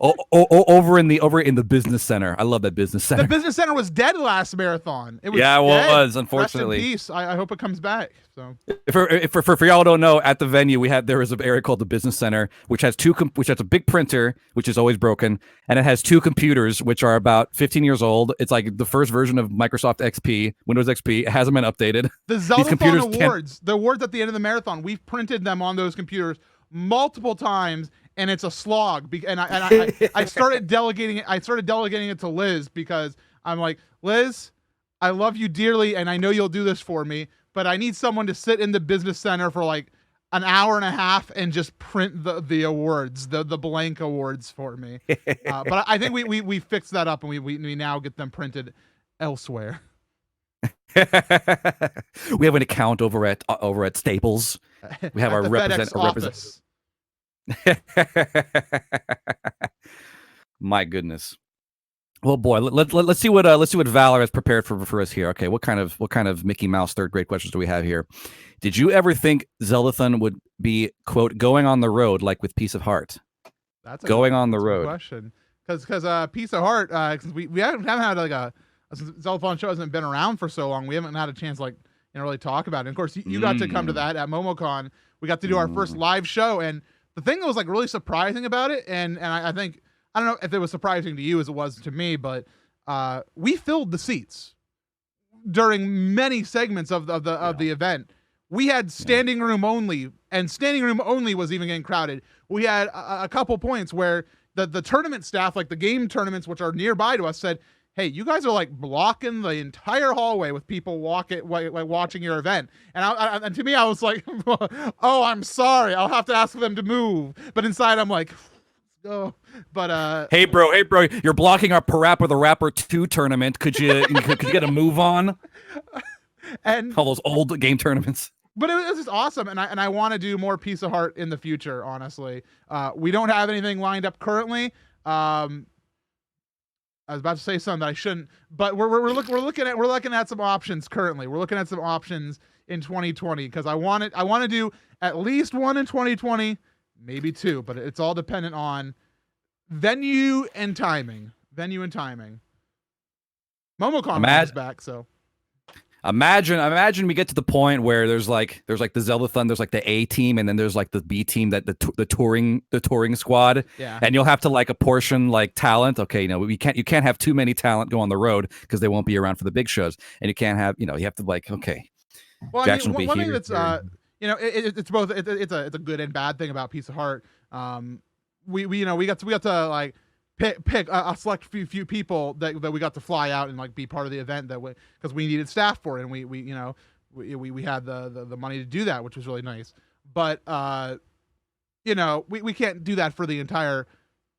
A: Over in the business center. I love that business center.
B: The business center was dead last marathon. It was
A: yeah, it
B: dead.
A: was, unfortunately.
B: Rest in peace. I hope it comes back. So
A: For y'all who don't know, at the venue there is an area called the business center, which has a big printer, which is always broken, and it has 2 computers, which are about 15 years old. It's like the first version of Microsoft XP, Windows XP. It hasn't been updated.
B: The Zeldathon awards, the awards at the end of the marathon, we've printed them on those computers multiple times, and it's a slog. And I started delegating it. I started delegating it to Liz because I'm like, Liz, I love you dearly, and I know you'll do this for me, but I need someone to sit in the business center for like an hour and a half and just print the awards, the blank awards for me. But I think we fixed that up, and we now get them printed elsewhere.
A: We have an account over at Staples. We have our representative. My goodness. Well, boy, let's see what Valor has prepared for us here. Okay, what kind of Mickey Mouse 3rd grade questions do we have here? Did you ever think Zeldathon would be, quote, going on the road like with Piece of Heart?
B: That's
A: going on the road.
B: Question, because Piece of Heart, cause we haven't had like a Zeldathon show hasn't been around for so long. We haven't had a chance really talk about it. And of course, you got to come to that at MomoCon. We got to do our first live show, and the thing that was like really surprising about it, and I think, I don't know if it was surprising to you as it was to me, but we filled the seats during many segments of the event. We had standing room only, and standing room only was even getting crowded. We had a couple points where the tournament staff, like the game tournaments, which are nearby to us, said, hey, you guys are like blocking the entire hallway with people watching your event. And to me, I was like, oh, I'm sorry. I'll have to ask them to move. But inside, I'm like, oh. But
A: hey, bro, you're blocking our Parappa the Rapper 2 tournament. Could you get a move on?
B: And
A: all those old game tournaments.
B: But it was just awesome, and I want to do more Piece of Heart in the future. Honestly, we don't have anything lined up currently. I was about to say something that I shouldn't, but we're looking at some options currently. We're looking at some options in 2020 because I want to do at least one in 2020, maybe 2, but it's all dependent on venue and timing. MomoCon is back, so.
A: Imagine we get to the point where there's like the Zeldathon, there's like the A team, and then there's like the B team, that the touring squad.
B: Yeah.
A: And you'll have to like apportion like talent. Okay, you can't have too many talent go on the road because they won't be around for the big shows, and you can't have you have to like okay.
B: Well,
A: Jackson
B: I mean,
A: will be
B: one
A: here.
B: thing that's it's both it's a good and bad thing about Piece of Heart. We got to like pick a select few people that we got to fly out and like be part of the event because we needed staff for it, and we had the money to do that, which was really nice. But we can't do that for the entire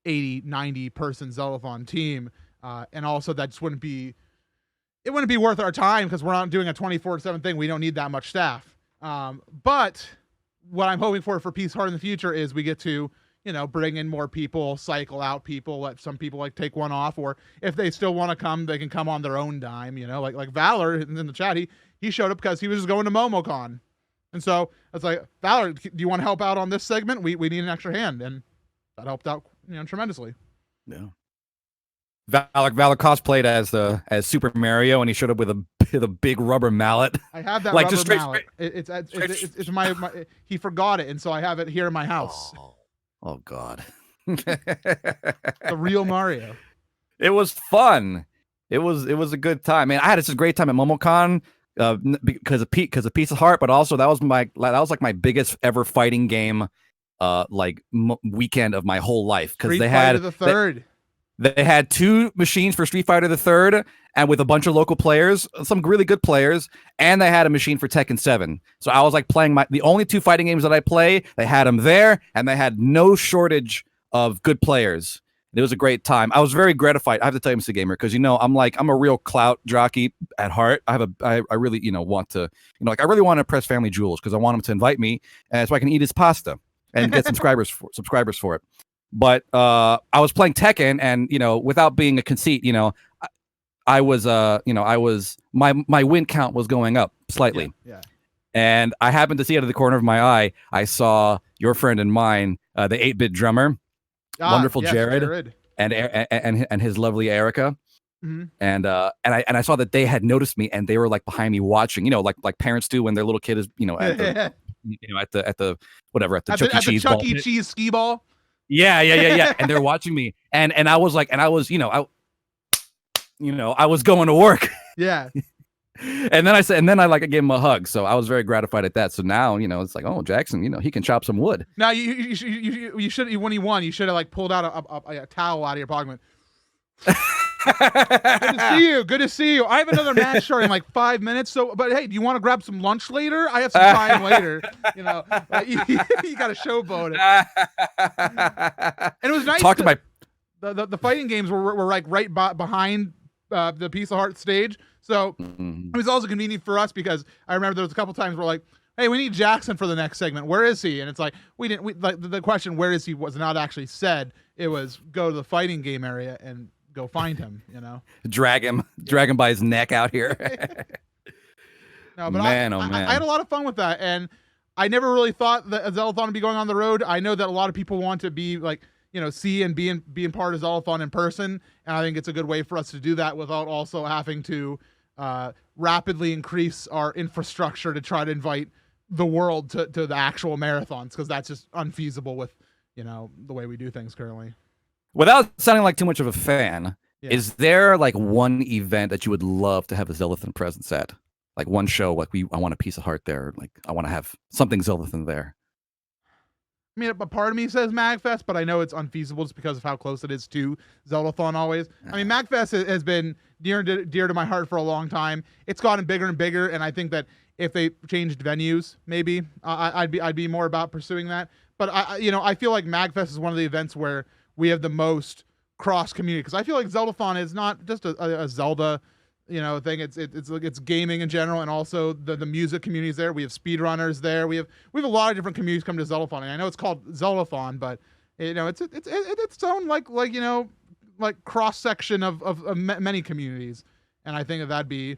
B: 80-90 person Zeldathon team, and also that just wouldn't be worth our time because we're not doing a 24/7 thing. We don't need that much staff. But what I'm hoping for Piece of Heart in the future is we get to bring in more people, cycle out people, let some people like take one off, or if they still want to come, they can come on their own dime, like Valor in the chat. He showed up because he was just going to MomoCon. And so it's like, Valor, do you want to help out on this segment? We need an extra hand. And that helped out, tremendously.
A: Yeah. Valor cosplayed as Super Mario, and he showed up with a big rubber mallet.
B: I have that
A: like
B: rubber
A: just straight,
B: mallet. It's my he forgot it, and so I have it here in my house.
A: Oh God.
B: The real Mario.
A: It was fun. It was a good time. Man, I had such a great time at MomoCon because of Piece of Heart, but also that was like my biggest ever fighting game weekend of my whole life, because they had
B: the third.
A: They had 2 machines for Street Fighter the Third, and with a bunch of local players, some really good players, and they had a machine for Tekken 7. So I was like playing the only 2 fighting games that I play. They had them there, and they had no shortage of good players. It was a great time. I was very gratified. I have to tell you, MCGamer, because I'm a real clout jockey at heart. I really want to I really want to impress Family Jewels because I want him to invite me, so I can eat his pasta and get subscribers for it. But I was playing Tekken, and without being a conceit, I was my win count was going up slightly.
B: Yeah.
A: And I happened to see out of the corner of my eye, I saw your friend and mine, the 8-bit drummer. wonderful
B: yes,
A: Jared. And his lovely Erica.
B: Mhm.
A: And I saw that they had noticed me and they were like behind me watching, like parents do when their little kid is, at the Chuck E. Cheese
B: Chuck
A: ball
B: E.
A: pit.
B: Cheese skee ball.
A: Yeah. And they're watching me. And I was like, I was going to work.
B: Yeah.
A: And then I gave him a hug. So I was very gratified at that. So now, it's like, oh, Jackson, he can chop some wood.
B: Now you should, when he won, you should have like pulled out a towel out of your pocket. Good to see you. I have another match starting in like 5 minutes. So, but hey, do you want to grab some lunch later? I have some time later. You got to showboat it. And it was nice. The fighting games were like right behind the Piece of Heart stage. So it was also convenient for us because I remember there was a couple times where like, hey, we need Jackson for the next segment. Where is he? And it's like the question "where is he" was not actually said. It was go to the fighting game area and go find him. Drag him
A: by his neck out here.
B: No, but
A: man.
B: I had a lot of fun with that, and I never really thought that Zeldathon would be going on the road. I know that a lot of people want to be like, see and being part of Zeldathon in person, and I think it's a good way for us to do that without also having to rapidly increase our infrastructure to try to invite the world to the actual marathons, because that's just unfeasible with the way we do things currently.
A: Without sounding like too much of a fan, is there like one event that you would love to have a Zeldathon presence at? Like one show, like I want a Piece of Heart there. Like I want to have something Zeldathon there.
B: I mean, a part of me says MagFest, but I know it's unfeasible just because of how close it is to Zeldathon always. I mean, MagFest has been dear to my heart for a long time. It's gotten bigger and bigger, and I think that if they changed venues, maybe I'd be more about pursuing that. But I feel like MagFest is one of the events where we have the most cross community, because I feel like Zeldathon is not just a Zelda thing. It's gaming in general, and also the music communities there. We have speedrunners there. We have a lot of different communities come to Zeldathon. And I know it's called Zeldathon, but it's its own like cross section of many communities, and I think that'd be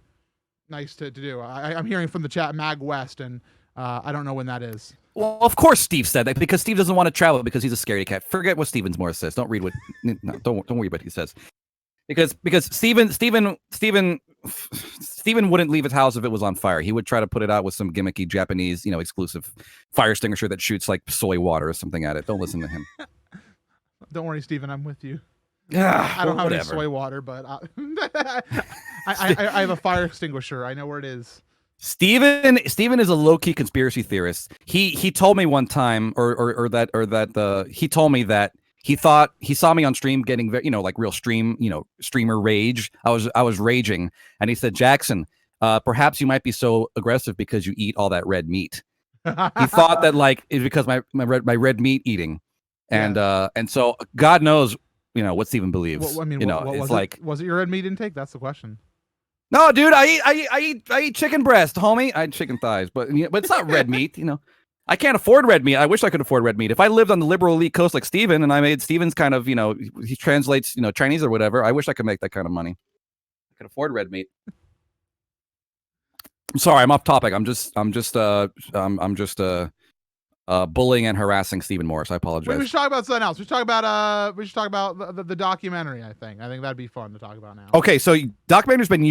B: nice to do. I'm hearing from the chat Mag West, and I don't know when that is.
A: Well, of course Steve said that because Steve doesn't want to travel because he's a scaredy cat. Forget what Stevens Morris says. Don't read what don't worry what he says. Because Steven wouldn't leave his house if it was on fire. He would try to put it out with some gimmicky Japanese, exclusive fire extinguisher that shoots like soy water or something at it. Don't listen to him.
B: Don't worry, Steven, I'm with you.
A: I
B: don't have any soy water, but I have a fire extinguisher. I know where it is.
A: Steven is a low-key conspiracy theorist. He told me one time he told me that he thought he saw me on stream getting like real streamer rage. I was raging, and he said, Jackson, perhaps you might be so aggressive because you eat all that red meat. He thought that like it's because my red meat eating, and so God knows what Steven believes.
B: Well, I mean, was it your red meat intake? That's the question.
A: No, dude, I eat chicken breast, homie. I eat chicken thighs, but it's not red meat. I can't afford red meat. I wish I could afford red meat. If I lived on the liberal elite coast like Steven, and I made Steven's kind of, he translates, Chinese or whatever, I wish I could make that kind of money. I could afford red meat. I'm sorry, I'm off topic. I'm just bullying and harassing Stephen Morris. I apologize.
B: We should talk about something else. We should talk about the documentary. I think that'd be fun to talk about now.
A: Okay, so documentary's been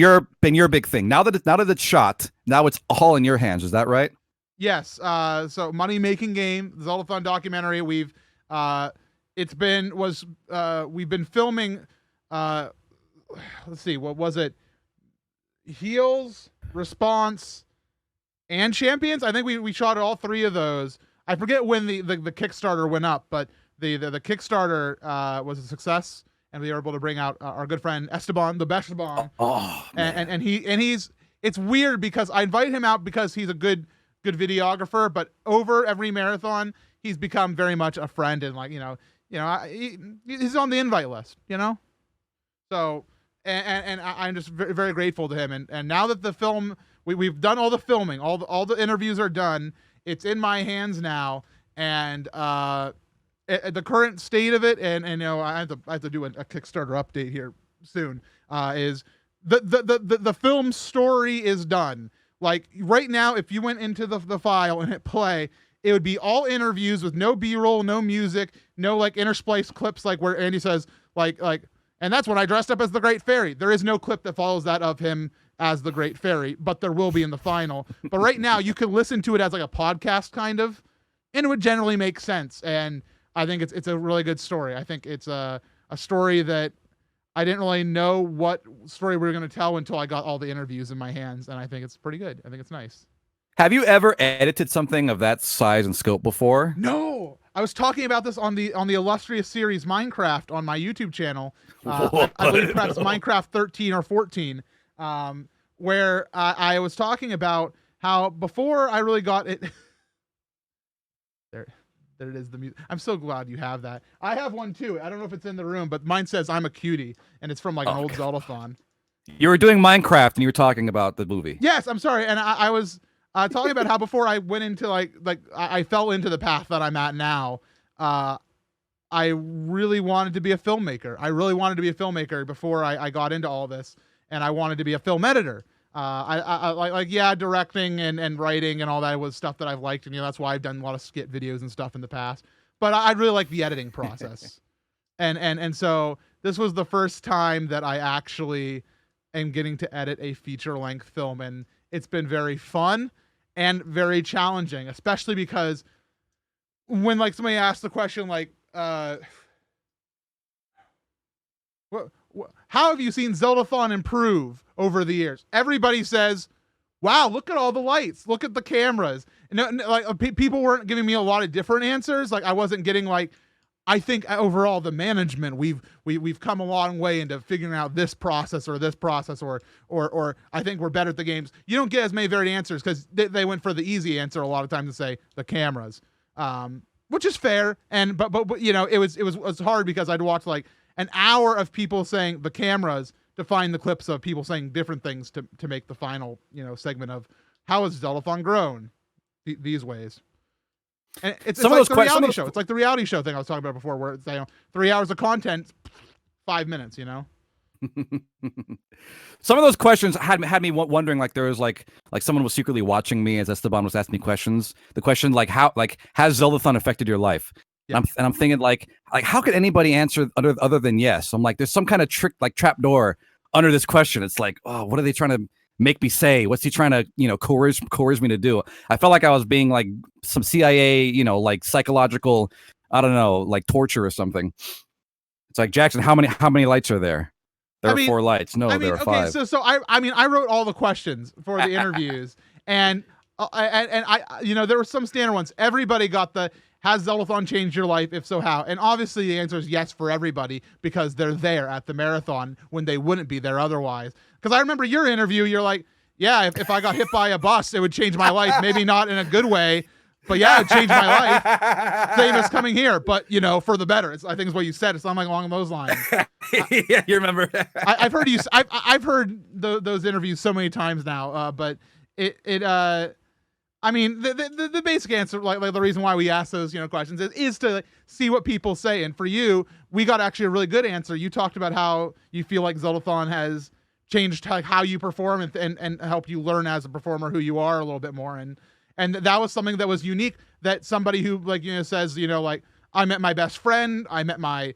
A: your big thing. Now that it's shot, now it's all in your hands. Is that right?
B: Yes. So money making game, the Zeldathon documentary. We've been filming. Let's see, what was it? Heels, Response, and Champions. I think we shot all three of those. I forget when the Kickstarter went up, but the Kickstarter was a success, and we were able to bring out our good friend Esteban, the Besteban. And he's it's weird because I invite him out because he's a good videographer, but over every marathon he's become very much a friend, and he's on the invite list, So and I'm just very, very grateful to him, and now that the film we've done all the filming, all the interviews are done. It's in my hands now, and the current state of it, and I have to do a Kickstarter update here soon. Is the film story is done. Like right now, if you went into the file and hit play, it would be all interviews with no B-roll, no music, no like interspliced clips like where Andy says like, and that's when I dressed up as the Great Fairy. There is no clip that follows that of him as the Great Fairy, but there will be in the final. But right now you can listen to it as like a podcast kind of, and it would generally make sense. And I think it's a really good story. I think it's a story that I didn't really know what story we were going to tell until I got all the interviews in my hands, and I think it's pretty good. I think it's nice.
A: Have you ever edited something of that size and scope before?
B: No, I was talking about this on the illustrious series Minecraft on my YouTube channel. I believe perhaps Minecraft 13 or 14, where I was talking about how before I really got it. There it is, the music. I'm so glad you have that. I have one too. I don't know if it's in the room, but mine says I'm a cutie, and it's from like an old Zeldathon.
A: You were doing Minecraft and you were talking about the movie.
B: Yes, I'm sorry. And I was talking about how before I went into I fell into the path that I'm at now. I really wanted to be a filmmaker. I really wanted to be a filmmaker before I got into all this, and I wanted to be a film editor. I directing and writing and all that was stuff that I've liked, and that's why I've done a lot of skit videos and stuff in the past. But I really like the editing process, and so this was the first time that I actually am getting to edit a feature length film, and it's been very fun and very challenging, especially because when like somebody asks the question like, how have you seen Zeldathon improve over the years? Everybody says, wow, look at all the lights. Look at the cameras. People weren't giving me a lot of different answers. Like I wasn't getting like, I think overall the management, we've come a long way into figuring out this process or I think we're better at the games. You don't get as many varied answers because they went for the easy answer a lot of times to say the cameras, which is fair. And, but it was hard because I'd watch like an hour of people saying the cameras to find the clips of people saying different things to make the final, segment of how has Zeldathon grown these ways. And it's like the reality show. It's like the reality show thing I was talking about before, where it's 3 hours of content, 5 minutes.
A: Some of those questions had me wondering. Like there was like someone was secretly watching me as Esteban was asking me questions. The question like has Zeldathon affected your life? Yeah. And I'm thinking like how could anybody answer other than yes? I'm like there's some kind of trick like trap door under this question. It's like what are they trying to make me say? What's he trying to coerce me to do? I felt like I was being like some CIA like psychological like torture or something. It's like Jackson, how many lights are there? There are 4 lights. No, there are 5.
B: So I wrote all the questions for the interviews and there were some standard ones. Everybody got the has Zeldathon changed your life? If so, how? And obviously the answer is yes for everybody because they're there at the marathon when they wouldn't be there otherwise. Because I remember your interview, you're like, yeah, if I got hit by a bus, it would change my life. Maybe not in a good way, but yeah, it changed my life. Same as coming here, but for the better. I think is what you said. It's something along those lines.
A: Yeah, you remember?
B: I've heard you. I've heard those interviews so many times now. But I mean, the basic answer, like the reason why we ask those questions is to see what people say. And for you, we got actually a really good answer. You talked about how you feel like Zeldathon has changed how you perform and help you learn as a performer who you are a little bit more. And that was something that was unique. That somebody who says I met my best friend, I met my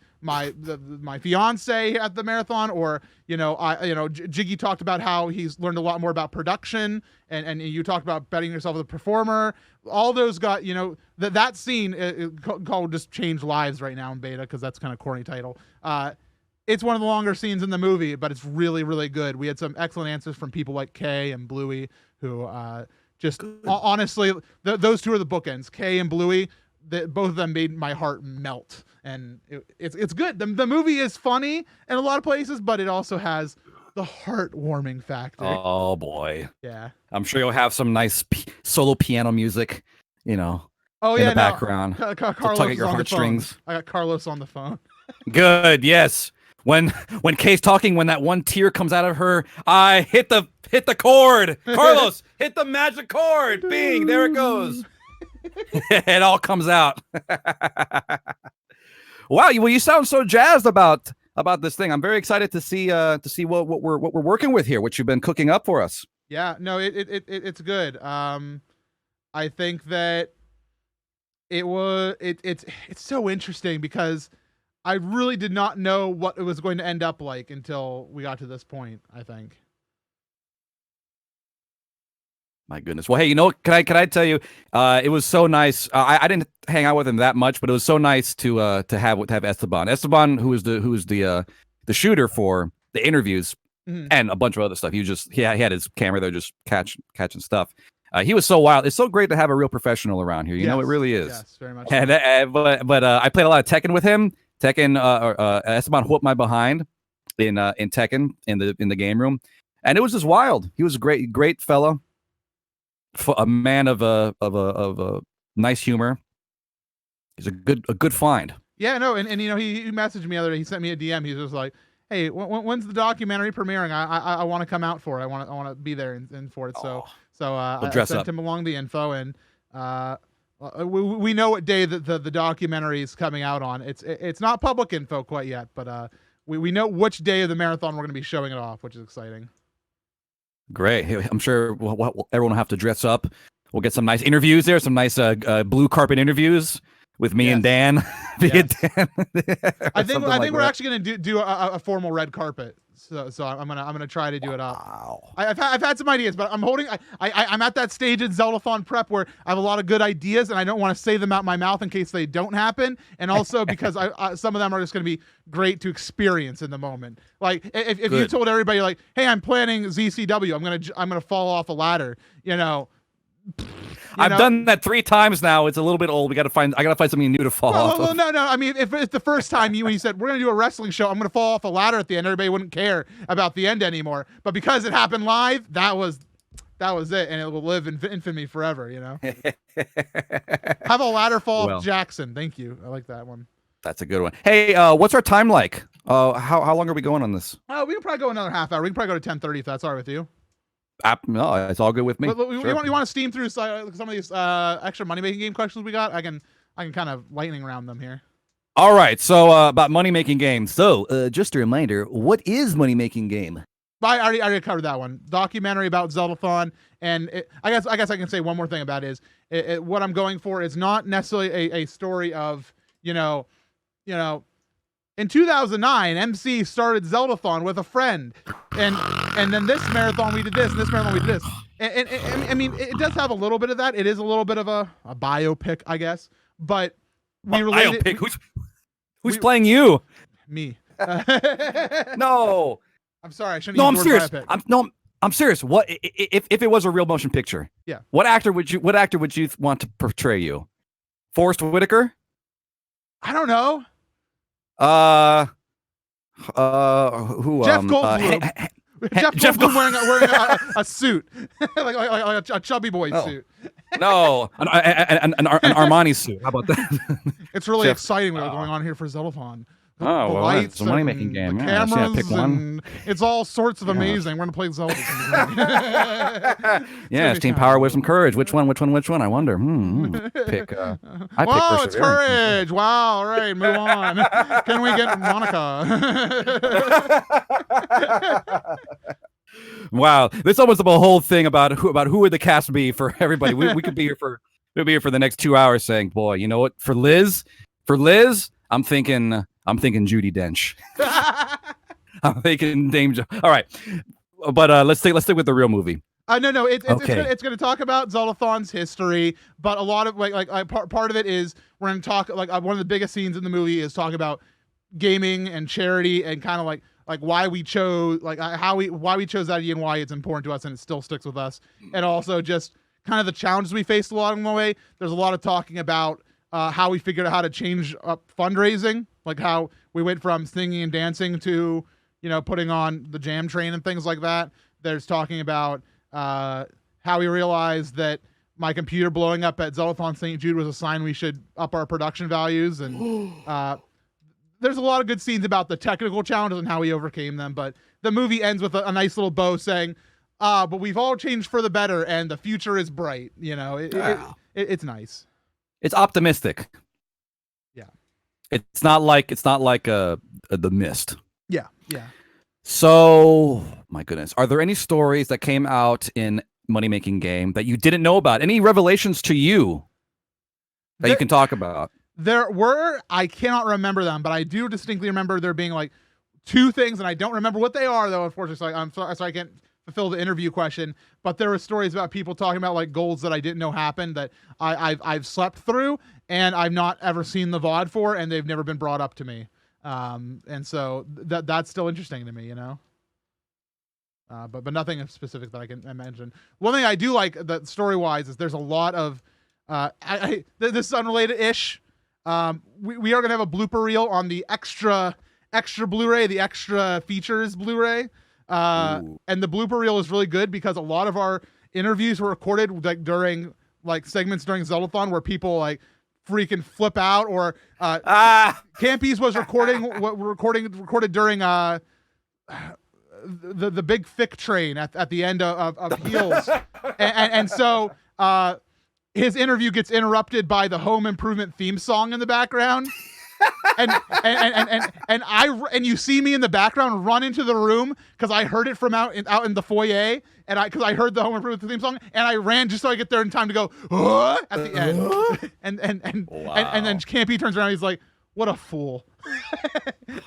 B: fiance at the marathon, or Jiggy talked about how he's learned a lot more about production, and you talked about betting yourself as a performer. All those got that scene called Just Change Lives right now in beta because that's kind of corny title. It's one of the longer scenes in the movie, but it's really, really good. We had some excellent answers from people like Kay and Bluey, who honestly, those two are the bookends. Kay and Bluey, both of them made my heart melt, and it's good. The movie is funny in a lot of places, but it also has the heartwarming factor.
A: Oh boy,
B: yeah.
A: I'm sure you'll have some nice solo piano music, in the background.
B: Carlos
A: tug at your heartstrings.
B: I got Carlos on the phone.
A: Good, yes. When Kay's talking, when that one tear comes out of her, I hit the chord. Carlos, hit the magic chord. Bing, there it goes. It all comes out. Wow, well, you sound so jazzed about this thing. I'm very excited to see what we're working with here, what you've been cooking up for us.
B: Yeah, no, it's good. I think that It's so interesting because I really did not know what it was going to end up like until we got to this point, I think.
A: My goodness. Well, hey, can I tell you? It was so nice. I didn't hang out with him that much, but it was so nice to have Esteban. Esteban, who was the shooter for the interviews and a bunch of other stuff. He had his camera there, just catching stuff. He was so wild. It's so great to have a real professional around here. You know, it really is.
B: Yes, very much.
A: And but I played a lot of Tekken with him. Esteban whooped my behind in Tekken in the game room, and it was just wild. He was a great fellow. A man of a nice humor. He's a good find.
B: Yeah, no, and he messaged me the other day. He sent me a DM. He was just like, "Hey, when's the documentary premiering? I want to come out for it. I want to be there and for it." So I sent him along the info, and we know what day the documentary is coming out on. It's not public info quite yet, but we know which day of the marathon we're going to be showing it off, which is exciting.
A: Great. I'm sure everyone will have to dress up. We'll get some nice interviews there, some nice blue carpet interviews with me and Dan.
B: Yes.
A: Dan.
B: I think we're actually going to do a formal red carpet. So I'm gonna try to do it up.
A: Wow.
B: I've had some ideas, but I'm at that stage in Zeldathon prep where I have a lot of good ideas and I don't want to say them out my mouth in case they don't happen, and also because some of them are just going to be great to experience in the moment. Like if you told everybody like, hey, I'm planning ZCW, I'm gonna fall off a ladder,
A: I've done that 3 times now. It's a little bit old. I gotta find something new to fall off.
B: Well, no. I mean, if it's the first time when you said we're gonna do a wrestling show, I'm gonna fall off a ladder at the end, everybody wouldn't care about the end anymore. But because it happened live, that was it, and it will live in infamy forever. Have a ladder fall off Jackson. Thank you. I like that one.
A: That's a good one. Hey, what's our time like? How long are we going on this?
B: We can probably go another half hour. We can probably go to 10:30 if that's all right with you.
A: No, it's all good with me.
B: But you want to steam through some of these extra money making game questions we got? I can kind of lightning round them here.
A: All right. So about money making games. So just a reminder, what is money making game?
B: I already covered that one. Documentary about Zeldathon, and I guess I can say one more thing about it is what I'm going for is not necessarily a story of in 2009, MC started Zeldathon with a friend, and then this marathon we did this, and this marathon we did this. And I mean, it does have a little bit of that. It is a little bit of a biopic, I guess. But we related.
A: Biopic? Who's playing you?
B: Me.
A: No.
B: I'm sorry. I shouldn't.
A: No,
B: use
A: I'm
B: the word
A: serious.
B: biopic.
A: I'm serious. What if it was a real motion picture?
B: Yeah.
A: What actor would you want to portray you? Forrest Whitaker?
B: I don't know.
A: Who?
B: Jeff Goldblum. Jeff Goldblum wearing a suit, like a chubby boy suit.
A: No, an Armani suit. How about that?
B: It's really exciting what's going on here for Zeldathon. The lights,
A: it's a money making game.
B: The
A: Yeah,
B: cameras,
A: pick one.
B: And it's all sorts of amazing. We're gonna play Zelda.
A: Yes, Team Power with some courage. Which one? I wonder. Pick.
B: Wow, it's courage. Wow. All right, move on. Can we get Monica?
A: Wow, this opens up a whole thing about who would the cast be for everybody. We could be here for the next 2 hours saying, boy, you know what? For Liz, I'm thinking Judi Dench. I'm thinking Dame Jo. All right, but let's stick with the real movie.
B: No, it's going to talk about Zeldathon's history, but a lot of part of it is we're going to talk one of the biggest scenes in the movie is talk about gaming and charity and kind of like why we chose why we chose that idea and why it's important to us and it still sticks with us, and also just kind of the challenges we faced along the way. There's a lot of talking about how we figured out how to change up fundraising, like how we went from singing and dancing to, putting on the jam train and things like that. There's talking about how we realized that my computer blowing up at Zeldathon St. Jude was a sign we should up our production values. And there's a lot of good scenes about the technical challenges and how we overcame them. But the movie ends with a nice little bow saying, but we've all changed for the better and the future is bright. It's nice.
A: It's optimistic.
B: Yeah.
A: It's not like The Mist.
B: Yeah.
A: So, my goodness, are there any stories that came out in Money Making Game that you didn't know about? Any revelations to you? that you can talk about?
B: There were, I cannot remember them, but I do distinctly remember there being like 2 things, and I don't remember what they are though. Unfortunately, I'm sorry, so I can't fulfill the interview question. But there were stories about people talking about like goals that I didn't know happened that I've slept through, and I've not ever seen the VOD for, and they've never been brought up to me. And so that's still interesting to me, you know. But nothing specific that I can mention. One thing I do like that story wise is there's a lot of this is unrelated-ish. We are gonna have a blooper reel on the extra Blu-ray, the extra features Blu-ray. And the blooper reel is really good because a lot of our interviews were recorded like during like segments during Zeldathon where people like freaking flip out, or Campy's was recorded during the big thick train at the end of Heels. and so his interview gets interrupted by the Home Improvement theme song in the background. and you see me in the background run into the room because I heard it from out in the foyer, and because I heard the Home Improvement theme song, and I ran just so I get there in time to go at the end. And then Campy turns around, and he's like, "What a fool!"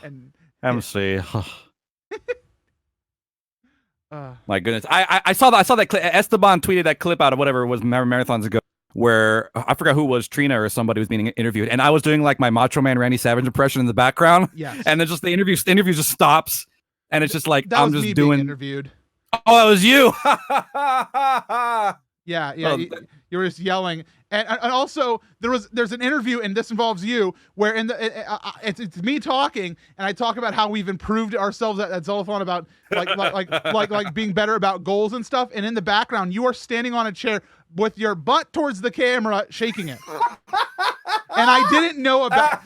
B: and
A: MC. My goodness, I saw that clip. Esteban tweeted that clip out of whatever it was marathons ago, where I forgot who it was, Trina or somebody was being interviewed, and I was doing like my Macho Man Randy Savage impression in the background.
B: Yes.
A: And then just the interview just stops, and it's just like
B: that
A: I'm
B: was
A: just
B: me
A: doing.
B: Being interviewed.
A: Oh, that was you.
B: Yeah. You were just yelling, and also there's an interview, and this involves you, where it's me talking, and I talk about how we've improved ourselves at Zeldathon about like being better about goals and stuff, and in the background you are standing on a chair with your butt towards the camera, shaking it, and I didn't know about.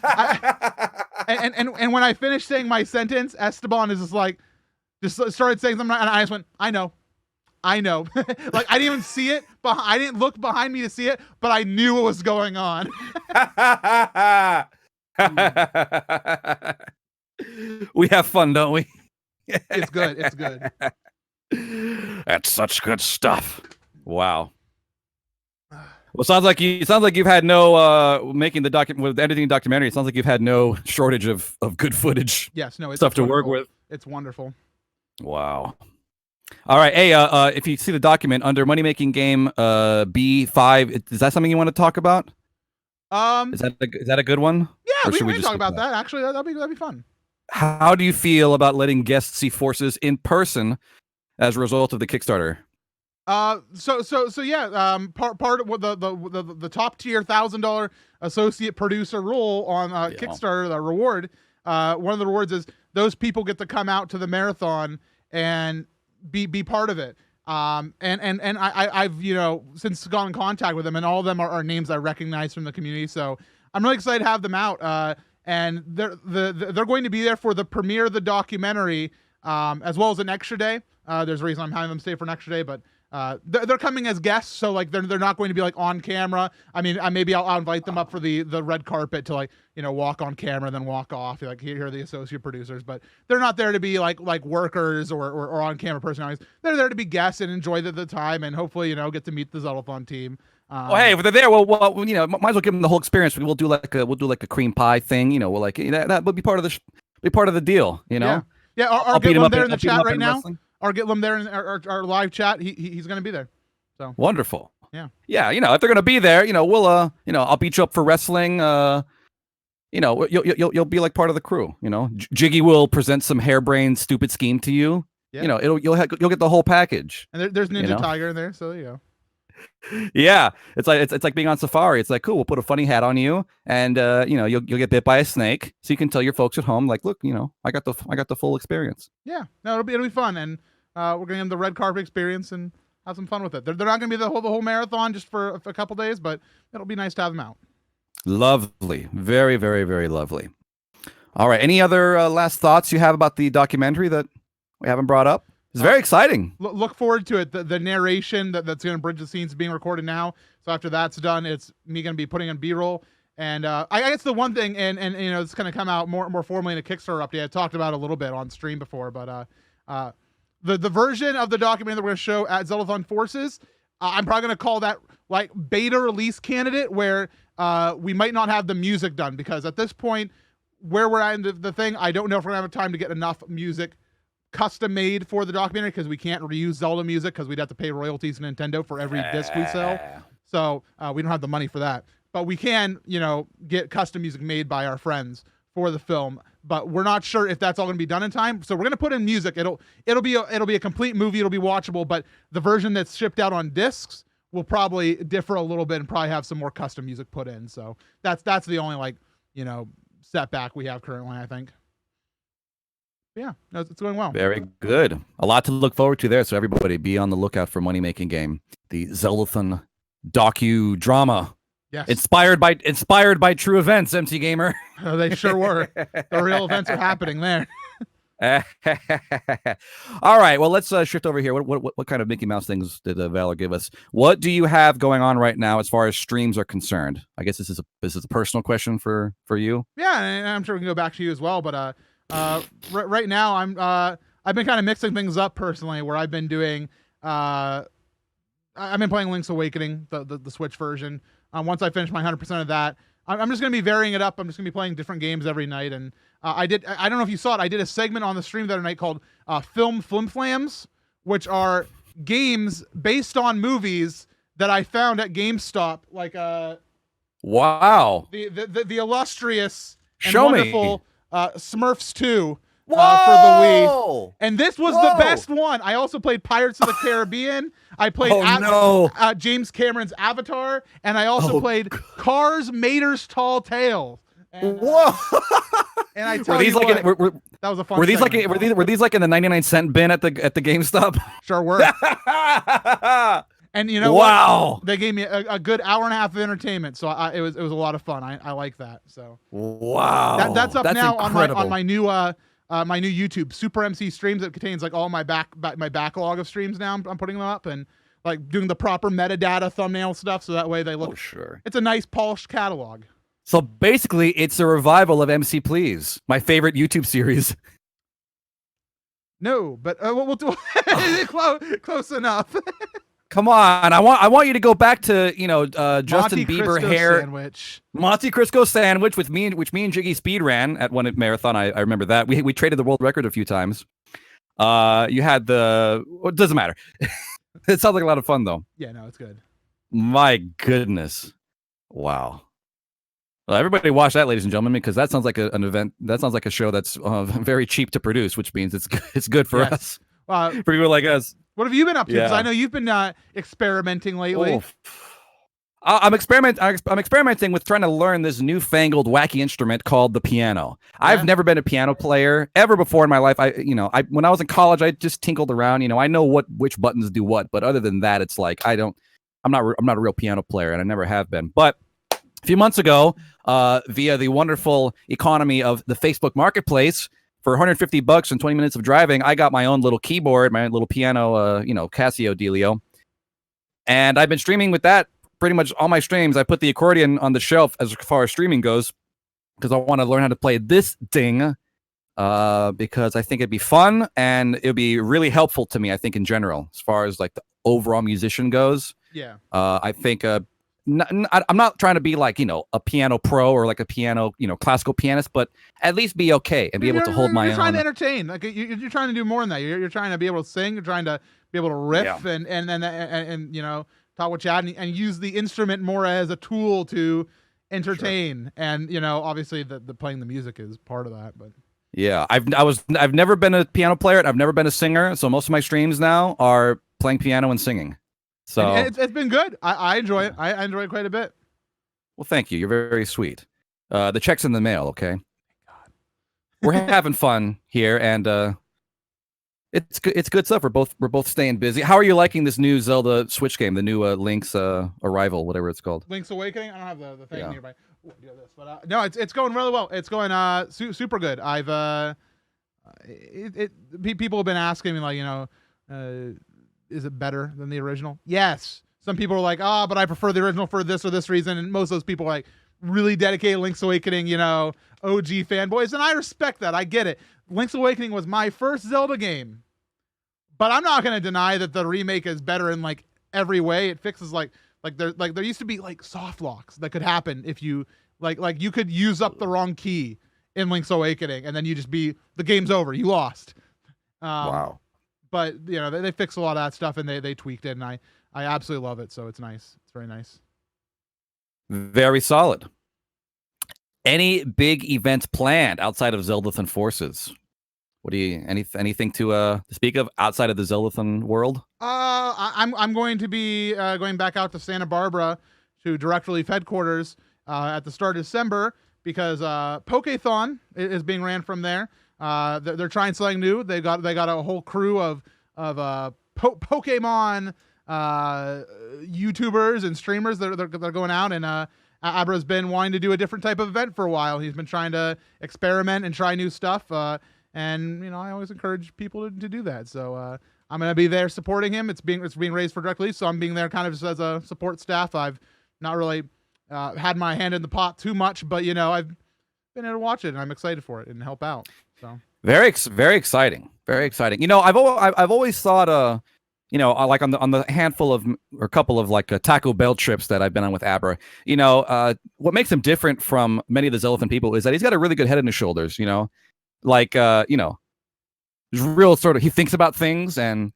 B: And when I finished saying my sentence, Esteban is just started saying something, and I just went, I know. Like I didn't even see it, but I didn't look behind me to see it, but I knew what was going on.
A: We have fun, don't we?
B: It's good.
A: That's such good stuff. Wow. Well, sounds like you've had no editing documentary. It sounds like you've had no shortage of good footage.
B: Yes, no, it's
A: stuff to
B: wonderful.
A: work with.
B: It's wonderful.
A: Wow. All right. Hey, if you see the document under Money Making Game B5, is that something you want to talk about? Is that a good one?
B: Yeah, we can talk about that. Actually, that'd be fun.
A: How do you feel about letting guests see forces in person as a result of the Kickstarter?
B: So yeah. Part of the top tier $1,000 associate producer role on Kickstarter, the reward. One of the rewards is those people get to come out to the marathon and be part of it. And I've since gone in contact with them, and all of them are names I recognize from the community. So I'm really excited to have them out. And they're going to be there for the premiere of the documentary, as well as an extra day. There's a reason I'm having them stay for an extra day, but they're coming as guests, so like they're not going to be like on camera. I mean, I'll invite them up for the red carpet to walk on camera, then walk off. Like here are the associate producers, but they're not there to be like workers or on camera personalities. They're there to be guests and enjoy the time, and hopefully get to meet the Zeldathon team.
A: Hey, if they're there, well, might as well give them the whole experience. We'll do like a cream pie thing. We'll that would be part of the deal.
B: Yeah. I'll get them there in the chat right now. Or get them there in our live chat. He's going to be there. So
A: wonderful.
B: Yeah.
A: If they're going to be there, we'll I'll beat you up for wrestling. You'll be like part of the crew. Jiggy will present some harebrained stupid scheme to you. Yeah. You'll get the whole package.
B: And there's Ninja Tiger in there, so there you go.
A: Yeah, it's like being on safari. It's like, cool, we'll put a funny hat on you, and you'll get bit by a snake, so you can tell your folks at home, like, look, I got the full experience.
B: Yeah, no, it'll be fun, and we're gonna have the red carpet experience and have some fun with it. They're not gonna be the whole marathon just for a couple days, but it'll be nice to have them out.
A: Lovely, very, very, very lovely. All right, any other last thoughts you have about the documentary that we haven't brought up? It's very exciting.
B: Look forward to it. The narration that's going to bridge the scenes is being recorded now. So after that's done, it's me going to be putting in B-roll. And I guess the one thing, and it's going to come out more formally in a Kickstarter update. I talked about it a little bit on stream before, but the version of the document that we're going to show at Zeldathon Forces, I'm probably going to call that like beta release candidate, where we might not have the music done, because at this point, where we're at in the thing, I don't know if we're gonna have time to get enough music custom made for the documentary, because we can't reuse Zelda music because we'd have to pay royalties to Nintendo for every disc we sell. So we don't have the money for that. But we can, get custom music made by our friends for the film. But we're not sure if that's all going to be done in time. So we're going to put in music. It'll be a complete movie. It'll be watchable. But the version that's shipped out on discs will probably differ a little bit and probably have some more custom music put in. So that's the only setback we have currently, I think. Yeah, no, it's going well.
A: Very good. A lot to look forward to there. So everybody, be on the lookout for Money Making Game, the Zeldathon docu-drama.
B: Yes.
A: Inspired by true events, MC Gamer.
B: They sure were. The real events are happening there.
A: All right. Well, let's shift over here. What kind of Mickey Mouse things did Valor give us? What do you have going on right now as far as streams are concerned? I guess this is a personal question for you.
B: Yeah, and I'm sure we can go back to you as well. But right now I've been kind of mixing things up personally, where I've been doing I've been playing Link's Awakening, the Switch version. Once I finish my 100% of that, I'm just going to be varying it up. I'm just going to be playing different games every night. And I don't know if you saw it, I did a segment on the stream the other night called Film Flimflams, which are games based on movies that I found at GameStop.
A: Wow.
B: The illustrious and
A: Show
B: wonderful Smurfs 2
A: for
B: the Wii. And this was the best one. I also played Pirates of the Caribbean. I played James Cameron's Avatar, and I also played Cars Mater's Tall Tales. And, and I tell you what, that was a fun.
A: Were these like in the 99-cent bin at the GameStop?
B: Sure were. And you know what? They gave me a good hour and a half of entertainment, so it was a lot of fun. I like that. So
A: wow,
B: that's now
A: incredible.
B: on my new YouTube Super MC streams. It contains all my backlog of streams now. I'm putting them up and doing the proper metadata thumbnail stuff, so that way they look.
A: Oh, sure.
B: It's a nice polished catalog.
A: So basically, it's a revival of MC Please, my favorite YouTube series.
B: No, but we'll do close enough.
A: Come on, I want you to go back to Justin
B: Monte
A: Bieber
B: Cristo
A: hair
B: sandwich.
A: Monte Cristo sandwich, which me and Jiggy speed ran at one marathon. I remember that we traded the world record a few times. You had it doesn't matter. It sounds like a lot of fun though.
B: Yeah, no, it's good.
A: My goodness, wow. Well, everybody watch that, ladies and gentlemen, because that sounds like an event. That sounds like a show that's very cheap to produce, which means it's good for us, for people like us.
B: What have you been up to? Because I know you've been experimenting lately.
A: I'm experimenting with trying to learn this newfangled wacky instrument called the piano. Yeah. I've never been a piano player ever before in my life. When I was in college, I just tinkled around. I know which buttons do what, but other than that, it's like I'm not a real piano player, and I never have been. But a few months ago, via the wonderful economy of the Facebook Marketplace, for $150 and 20 minutes of driving, I got my own little keyboard, my own little piano, Casio dealio. And I've been streaming with that pretty much all my streams. I put the accordion on the shelf as far as streaming goes, because I want to learn how to play this thing, because I think it'd be fun and it'd be really helpful to me, I think, in general, as far as the overall musician goes.
B: Yeah.
A: I think I'm not trying to be a piano pro or a piano, classical pianist, but at least be okay and be able to hold my own.
B: You're trying to entertain. You're trying to do more than that. You're trying to be able to sing. You're trying to be able to riff and talk with Chad and use the instrument more as a tool to entertain. Sure. And obviously the playing the music is part of that. But
A: yeah, I've never been a piano player. And I've never been a singer. So most of my streams now are playing piano and singing. So
B: and it's been good. I enjoy it. I enjoy it quite a bit.
A: Well, thank you. You're very, very sweet. The check's in the mail, okay? God. We're having fun here, and it's good stuff. We're both staying busy. How are you liking this new Zelda Switch game, the new Link's Arrival, whatever it's called?
B: Link's Awakening? I don't have the thing nearby. But no, it's going really well. It's going super good. I've people have been asking me is it better than the original? Yes. Some people are like, but I prefer the original for this or this reason. And most of those people are really dedicated Link's Awakening, OG fanboys. And I respect that. I get it. Link's Awakening was my first Zelda game. But I'm not going to deny that the remake is better in every way. It fixes there used to be like soft locks that could happen if you like you could use up the wrong key in Link's Awakening, and then you just the game's over. You lost.
A: Wow.
B: But you know they fixed a lot of that stuff, and they tweaked it, and I absolutely love it. So it's nice. It's very nice.
A: Very solid. Any big events planned outside of Zeldathon Forces? What do you anything to speak of outside of the Zeldathon world?
B: I'm going to be going back out to Santa Barbara to Direct Relief headquarters at the start of December because Pokethon is being ran from there. They're trying something new. They got a whole crew of Pokemon YouTubers and streamers that are going out, and Abra's been wanting to do a different type of event for a while. He's been trying to experiment and try new stuff. And you know, I always encourage people to do that. So I'm going to be there supporting him. It's being raised for Direct Relief, so I'm being there kind of just as a support staff. I've not really had my hand in the pot too much, but you know, I've been able to watch it, and I'm excited for it and help out. So
A: very exciting, very exciting. You know, I've always thought, you know, like on the handful of or couple of like Taco Bell trips that I've been on with Abra, you know, what makes him different from many of the Zeldathon people is that he's got a really good head on his shoulders. You know, like you know, real sort of he thinks about things and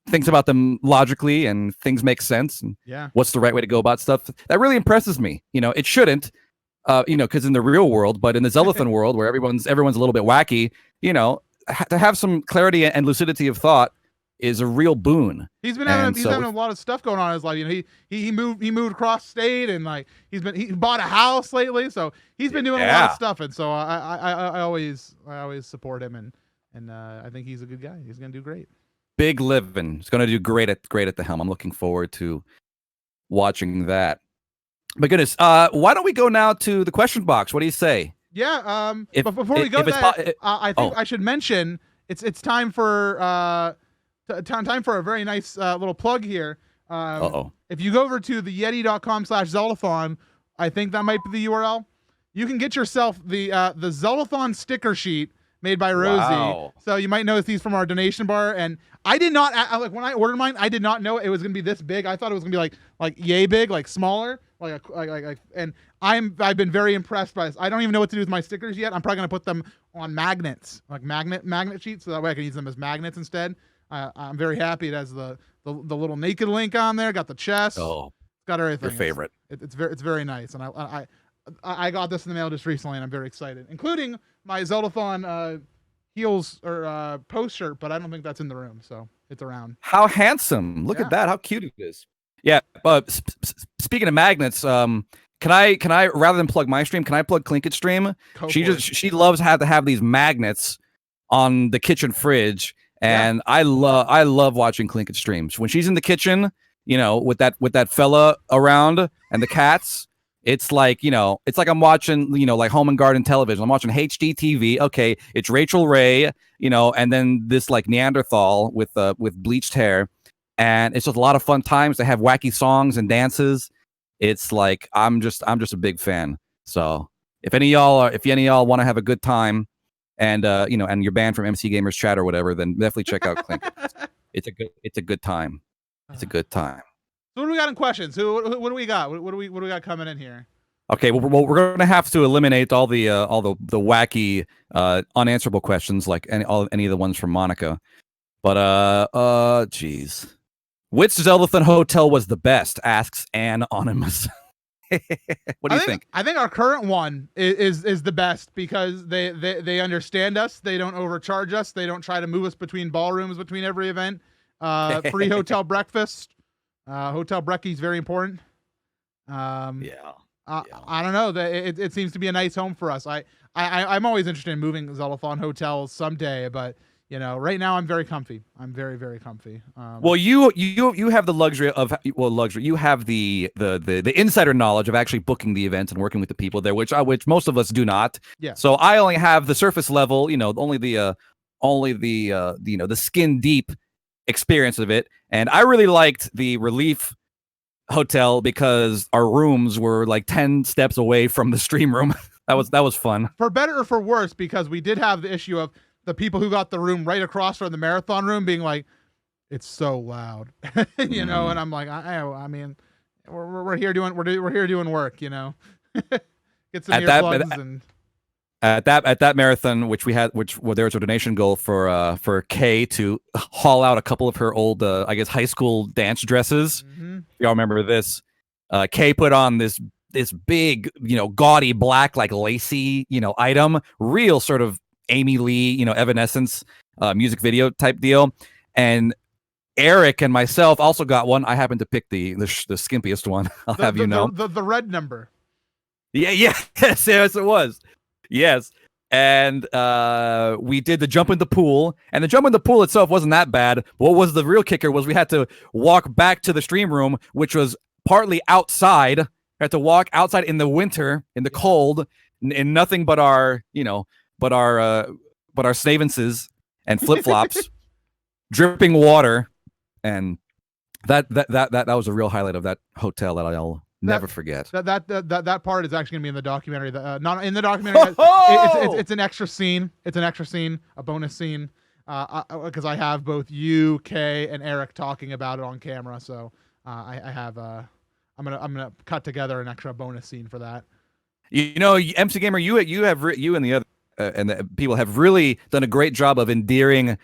A: thinks about them logically, and things make sense. And what's the right way to go about stuff? That really impresses me. You know, it shouldn't. You know, because in the real world, but in the Zeldathon world, where everyone's a little bit wacky, you know, to have some clarity and lucidity of thought is a real boon.
B: He's having a lot of stuff going on in his life. You know, he moved across state, and like he bought a house lately, so he's been doing a lot of stuff. And so I always support him, and I think he's a good guy. He's gonna do great.
A: Big living. He's gonna do great at the helm. I'm looking forward to watching that. My goodness, why don't we go now to the question box? What do you say?
B: Yeah. But before we go there, I think I should mention it's time for time for a very nice little plug here. If you go over to the yeti.com/Zeldathon, I think that might be the URL. You can get yourself the Zeldathon sticker sheet made by Rosie.
A: Wow.
B: So you might notice these from our donation bar. And I did not like when I ordered mine, I did not know it was gonna be this big. I thought it was gonna be like yay big, like smaller, and I've been very impressed by this. I don't even know what to do with my stickers yet. I'm probably gonna put them on magnets, like magnet sheets, so that way I can use them as magnets instead. I'm very happy. It has the little naked Link on there. Got the chest.
A: Oh,
B: got everything.
A: Your favorite.
B: It's very nice, and I got this in the mail just recently, and I'm very excited, including my Zeldathon heels or post shirt, but I don't think that's in the room, so it's around.
A: How handsome! Look at that. How cute it is. Yeah. But speaking of magnets, can I rather than plug my stream, can I plug Clinkit's stream? She loves how to have these magnets on the kitchen fridge, and I love watching Clinkit streams when she's in the kitchen. You know, with that fella around and the cats. It's like, you know, it's like I'm watching, you know, like Home and Garden television. I'm watching HD TV. Okay, it's Rachel Ray, you know, and then this like Neanderthal with bleached hair, and it's just a lot of fun times. They have wacky songs and dances. It's like I'm just a big fan. So if any of y'all want to have a good time, and you know, and you're banned from MC Gamers chat or whatever, then definitely check out Clink. It's a good time. It's a good time.
B: So what do we got in questions? What do we got? What do we got coming in here?
A: Okay, well, we're going to have to eliminate all the wacky unanswerable questions, like any of the ones from Monica. But geez, which Zeldathon hotel was the best? Asks Anonymous. What do you think?
B: I think our current one is the best because they understand us. They don't overcharge us. They don't try to move us between ballrooms between every event. Free hotel breakfast. Hotel brekkie is very important. I don't know. It seems to be a nice home for us. I'm always interested in moving Zeldathon hotels someday, but you know, right now I'm very comfy. I'm very, very comfy.
A: Well, you have the luxury of you have the insider knowledge of actually booking the event and working with the people there, which most of us do not.
B: Yeah.
A: So I only have the surface level, you know, only the you know, the skin deep experience of it, and I really liked the Relief hotel because our rooms were like 10 steps away from the stream room. that was fun.
B: For better or for worse, because we did have the issue of the people who got the room right across from the marathon room being like, it's so loud, you know, and I'm like, I mean, we're here doing we're here doing work, you know. Get some
A: At
B: earplugs and
A: at that marathon, which there was a donation goal for Kay to haul out a couple of her old I guess high school dance dresses. Y'all remember this? Kay put on this big, gaudy black, like lacy, item, real sort of Amy Lee, Evanescence music video type deal. And Eric and myself also got one. I happened to pick the skimpiest one. I'll have you know.
B: The red number.
A: Yeah, yes, it was. Yes. And we did the jump in the pool, and the jump in the pool itself wasn't that bad. What was the real kicker was we had to walk back to the stream room, which was partly outside. We had to walk outside in the winter, in the cold, in nothing but our, but our Snavenses and flip flops, dripping water, and that was a real highlight of that hotel that I'll never forget.
B: That part is actually gonna be in the documentary. Not in the documentary. It's an extra scene. It's an extra scene, a bonus scene, because I have both you, Kay, and Eric talking about it on camera. So I have I'm gonna cut together an extra bonus scene for that.
A: MC Gamer, you and the other and the people have really done a great job of endearing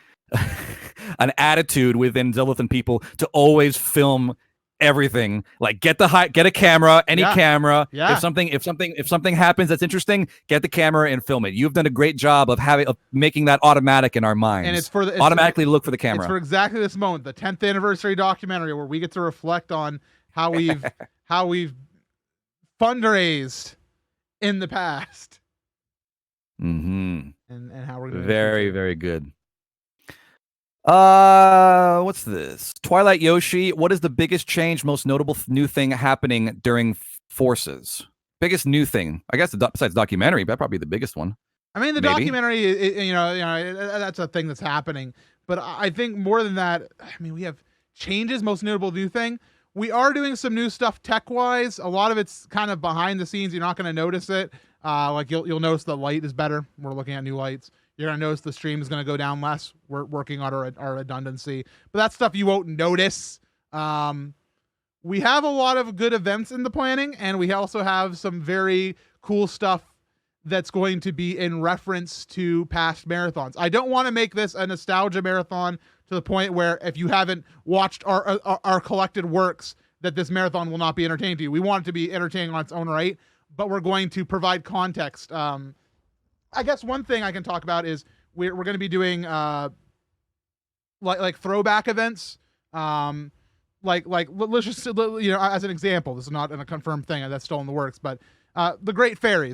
A: an attitude within Zeldathon people to always film everything. Like get a camera, any camera. Yeah. If something happens that's interesting, get the camera and film it. You've done a great job of making that automatic in our minds. And it's automatically look for the camera.
B: It's for exactly this moment, the 10th anniversary documentary, where we get to reflect on how we've fundraised in the past.
A: And
B: how we're doing.
A: Very, very good. What's this? Twilight Yoshi, what is the biggest change, most notable new thing happening during Forces? Biggest new thing, I guess, besides documentary, but probably the biggest one.
B: I mean, the documentary, that's a thing that's happening. But I think more than that, I mean, we have changes, most notable new thing. We are doing some new stuff tech-wise. A lot of it's kind of behind the scenes. You're not going to notice it. Like you'll notice the light is better. We're looking at new lights. You're going to notice the stream is going to go down less. We're working on our redundancy. But that's stuff you won't notice. We have a lot of good events in the planning, and we also have some very cool stuff that's going to be in reference to past marathons. I don't want to make this a nostalgia marathon to the point where if you haven't watched our collected works, that this marathon will not be entertaining to you. We want it to be entertaining on its own right, but we're going to provide context. I guess one thing I can talk about is we're going to be doing like throwback events. Like let's just, as an example, this is not a confirmed thing, that's still in the works, but the Great Fairy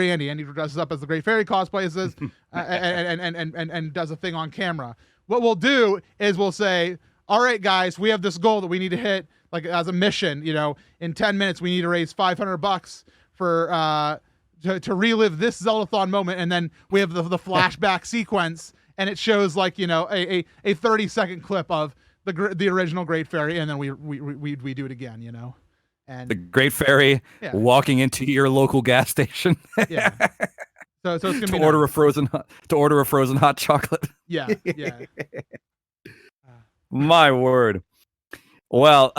B: Andy dresses up as the Great Fairy, cosplays as and does a thing on camera. What we'll do is we'll say, all right, guys, we have this goal that we need to hit, like as a mission, in 10 minutes, we need to raise $500 for, to relive this Zeldathon moment. And then we have the flashback sequence, and it shows like, a 30-second clip of the original Great Fairy. And then we do it again, and
A: the Great Fairy walking into your local gas station.
B: Yeah. So it's gonna be
A: order a frozen hot chocolate.
B: Yeah.
A: My word. Well,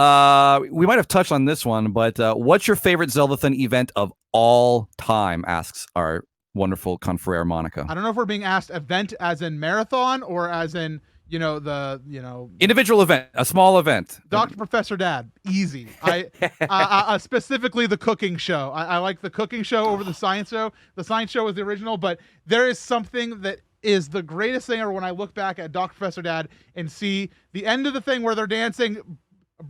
A: we might have touched on this one, but what's your favorite Zeldathon event of all time? Asks our wonderful confrere Monica.
B: I don't know if we're being asked event as in marathon or as in
A: individual event, a small event.
B: Dr. Professor Dad, easy. I specifically the cooking show. I like the cooking show over the science show. The science show was the original, but there is something that is the greatest thing ever when I look back at Dr. Professor Dad and see the end of the thing where they're dancing.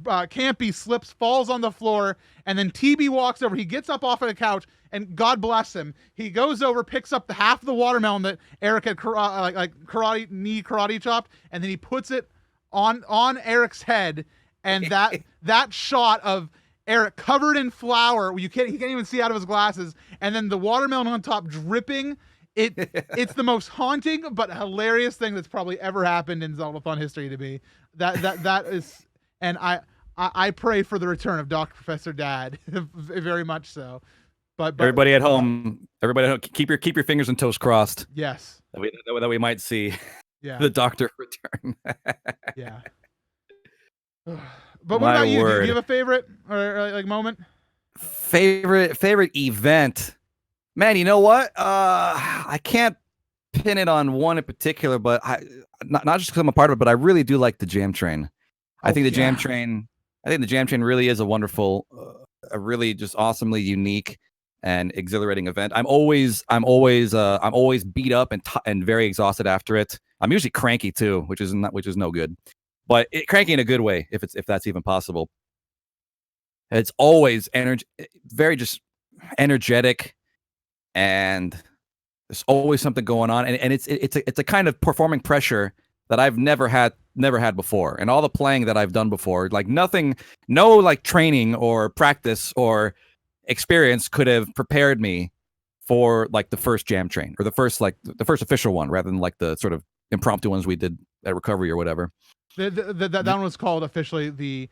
B: Campy slips, falls on the floor, and then TB walks over. He gets up off of the couch, and God bless him, he goes over, picks up the half of the watermelon that Eric had karate chopped, and then he puts it on Eric's head, and that shot of Eric covered in flour, he can't even see out of his glasses, and then the watermelon on top dripping. It's the most haunting but hilarious thing that's probably ever happened in Zeldathon history to me. That is. And I pray for the return of Dr. Professor Dad, very much so. But
A: everybody at home, keep your fingers and toes crossed.
B: Yes.
A: That we might see
B: the
A: doctor return.
B: Yeah. But what about you? Do you have a favorite or like moment?
A: Favorite event? Man, you know what? I can't pin it on one in particular, but not just because I'm a part of it, but I really do like the Jam Train. I think the Jam Train really is a wonderful, a really just awesomely unique and exhilarating event. I'm always beat up and very exhausted after it. I'm usually cranky too, which is no good, but cranky in a good way if that's even possible. It's always very just energetic, and there's always something going on, and it's a kind of performing pressure that I've never had before. And all the playing that I've done before, like no like training or practice or experience could have prepared me for like the first Jam Train, or the first official one, rather than like the sort of impromptu ones we did at Recovery or whatever.
B: That one was called officially the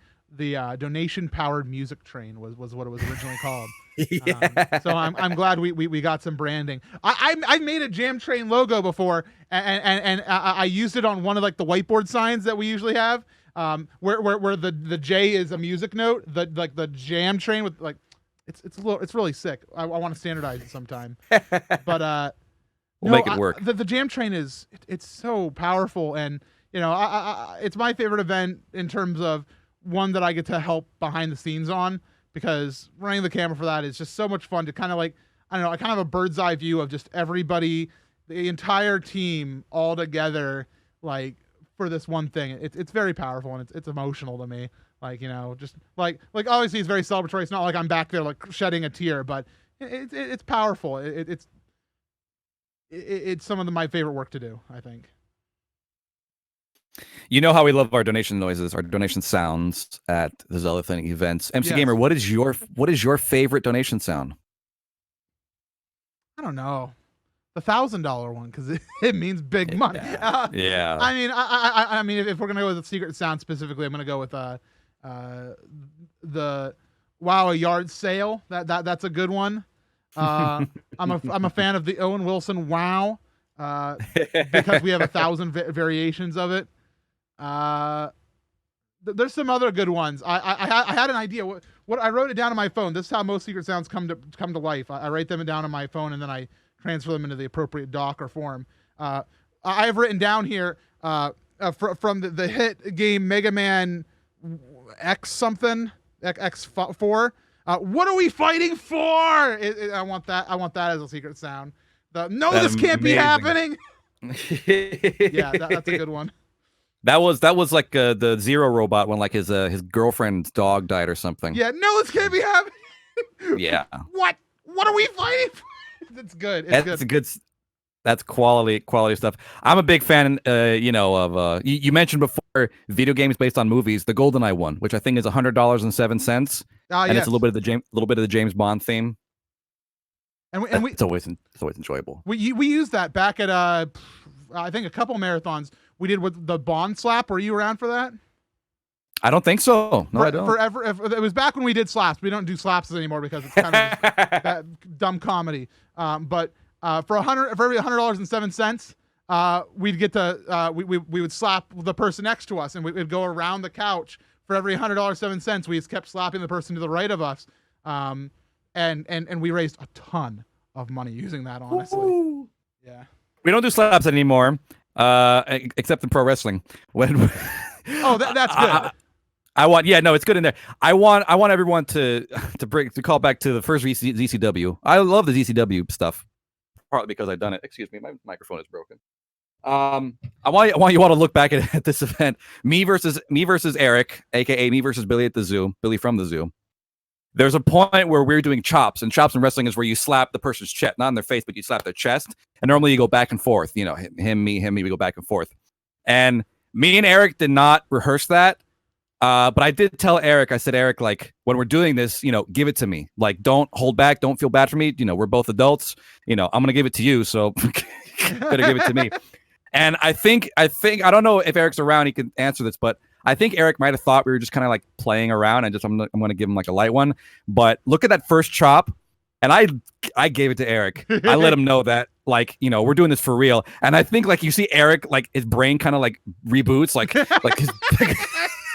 B: donation powered music train was what it was originally called. Yeah. So I'm glad we got some branding. I made a Jam Train logo before, and I used it on one of like the whiteboard signs that we usually have, where the J is a music note, the Jam Train with like it's really sick. I want to standardize it sometime, but
A: we'll make it work.
B: The Jam Train it's so powerful, and you know it's my favorite event in terms of one that I get to help behind the scenes on, because running the camera for that is just so much fun to kind of like, I don't know, I kind of have a bird's eye view of just everybody, the entire team all together, like for this one thing. It's very powerful, and it's emotional to me. Like, you know, just like obviously it's very celebratory. It's not like I'm back there like shedding a tear, but it's powerful. It's some of my favorite work to do, I think.
A: You know how we love our donation noises, our donation sounds at the Zeldathon events. MC Gamer, what is your favorite donation sound?
B: I don't know. The $1,000 one, because it means big money.
A: Yeah.
B: I mean, if we're gonna go with the secret sound specifically, I'm gonna go with the a yard sale. That's a good one. I'm a fan of the Owen Wilson wow, because we have 1,000 variations of it. There's some other good ones. I had an idea. What I wrote it down on my phone. This is how most secret sounds come to life. I write them down on my phone, and then I transfer them into the appropriate doc or form. I have written down here from the hit game Mega Man X something X4. What are we fighting for? I want that as a secret sound. This can't be happening. Yeah, that's a good one.
A: That was like the Zero robot when like his girlfriend's dog died or something.
B: Yeah, no, this can't be happening.
A: Yeah.
B: What are we fighting for? That's good.
A: That's quality stuff. I'm a big fan, of you mentioned before video games based on movies. The GoldenEye one, which I think is $100.07, and
B: yes.
A: it's a little bit of the James Bond theme. And it's always enjoyable.
B: We used that back at I think a couple marathons we did with the Bond slap. Were you around for that?
A: I don't think so. No, I don't.
B: It was back when we did slaps. We don't do slaps anymore because it's kind of that dumb comedy. But for every $100.07, we'd get to we would slap the person next to us, and we'd go around the couch. For every $100.07, we just kept slapping the person to the right of us, and we raised a ton of money using that. Honestly, Woo-hoo. Yeah.
A: We don't do slaps anymore, except in pro wrestling. When
B: that's good.
A: It's good in there. I want everyone to call back to the first ZCW. I love the ZCW stuff, partly because I've done it. Excuse me, my microphone is broken. I want you all to look back at this event. Me versus Eric, aka me versus Billy at the zoo. Billy from the zoo. There's a point where we're doing chops, and chops in wrestling is where you slap the person's chest, not in their face, but you slap their chest. And normally you go back and forth. You know, him, me, we go back and forth. And me and Eric did not rehearse that. But I did tell Eric, I said, Eric, like, when we're doing this, give it to me. Like, don't hold back. Don't feel bad for me. We're both adults. I'm going to give it to you. So better give it to me. And I think, I don't know if Eric's around, he can answer this, but I think Eric might have thought we were just kind of like playing around, and I'm going to give him like a light one. But look at that first chop. And I gave it to Eric. I let him know that, like, we're doing this for real. And I think, like, you see Eric, like, his brain kind of like reboots, like his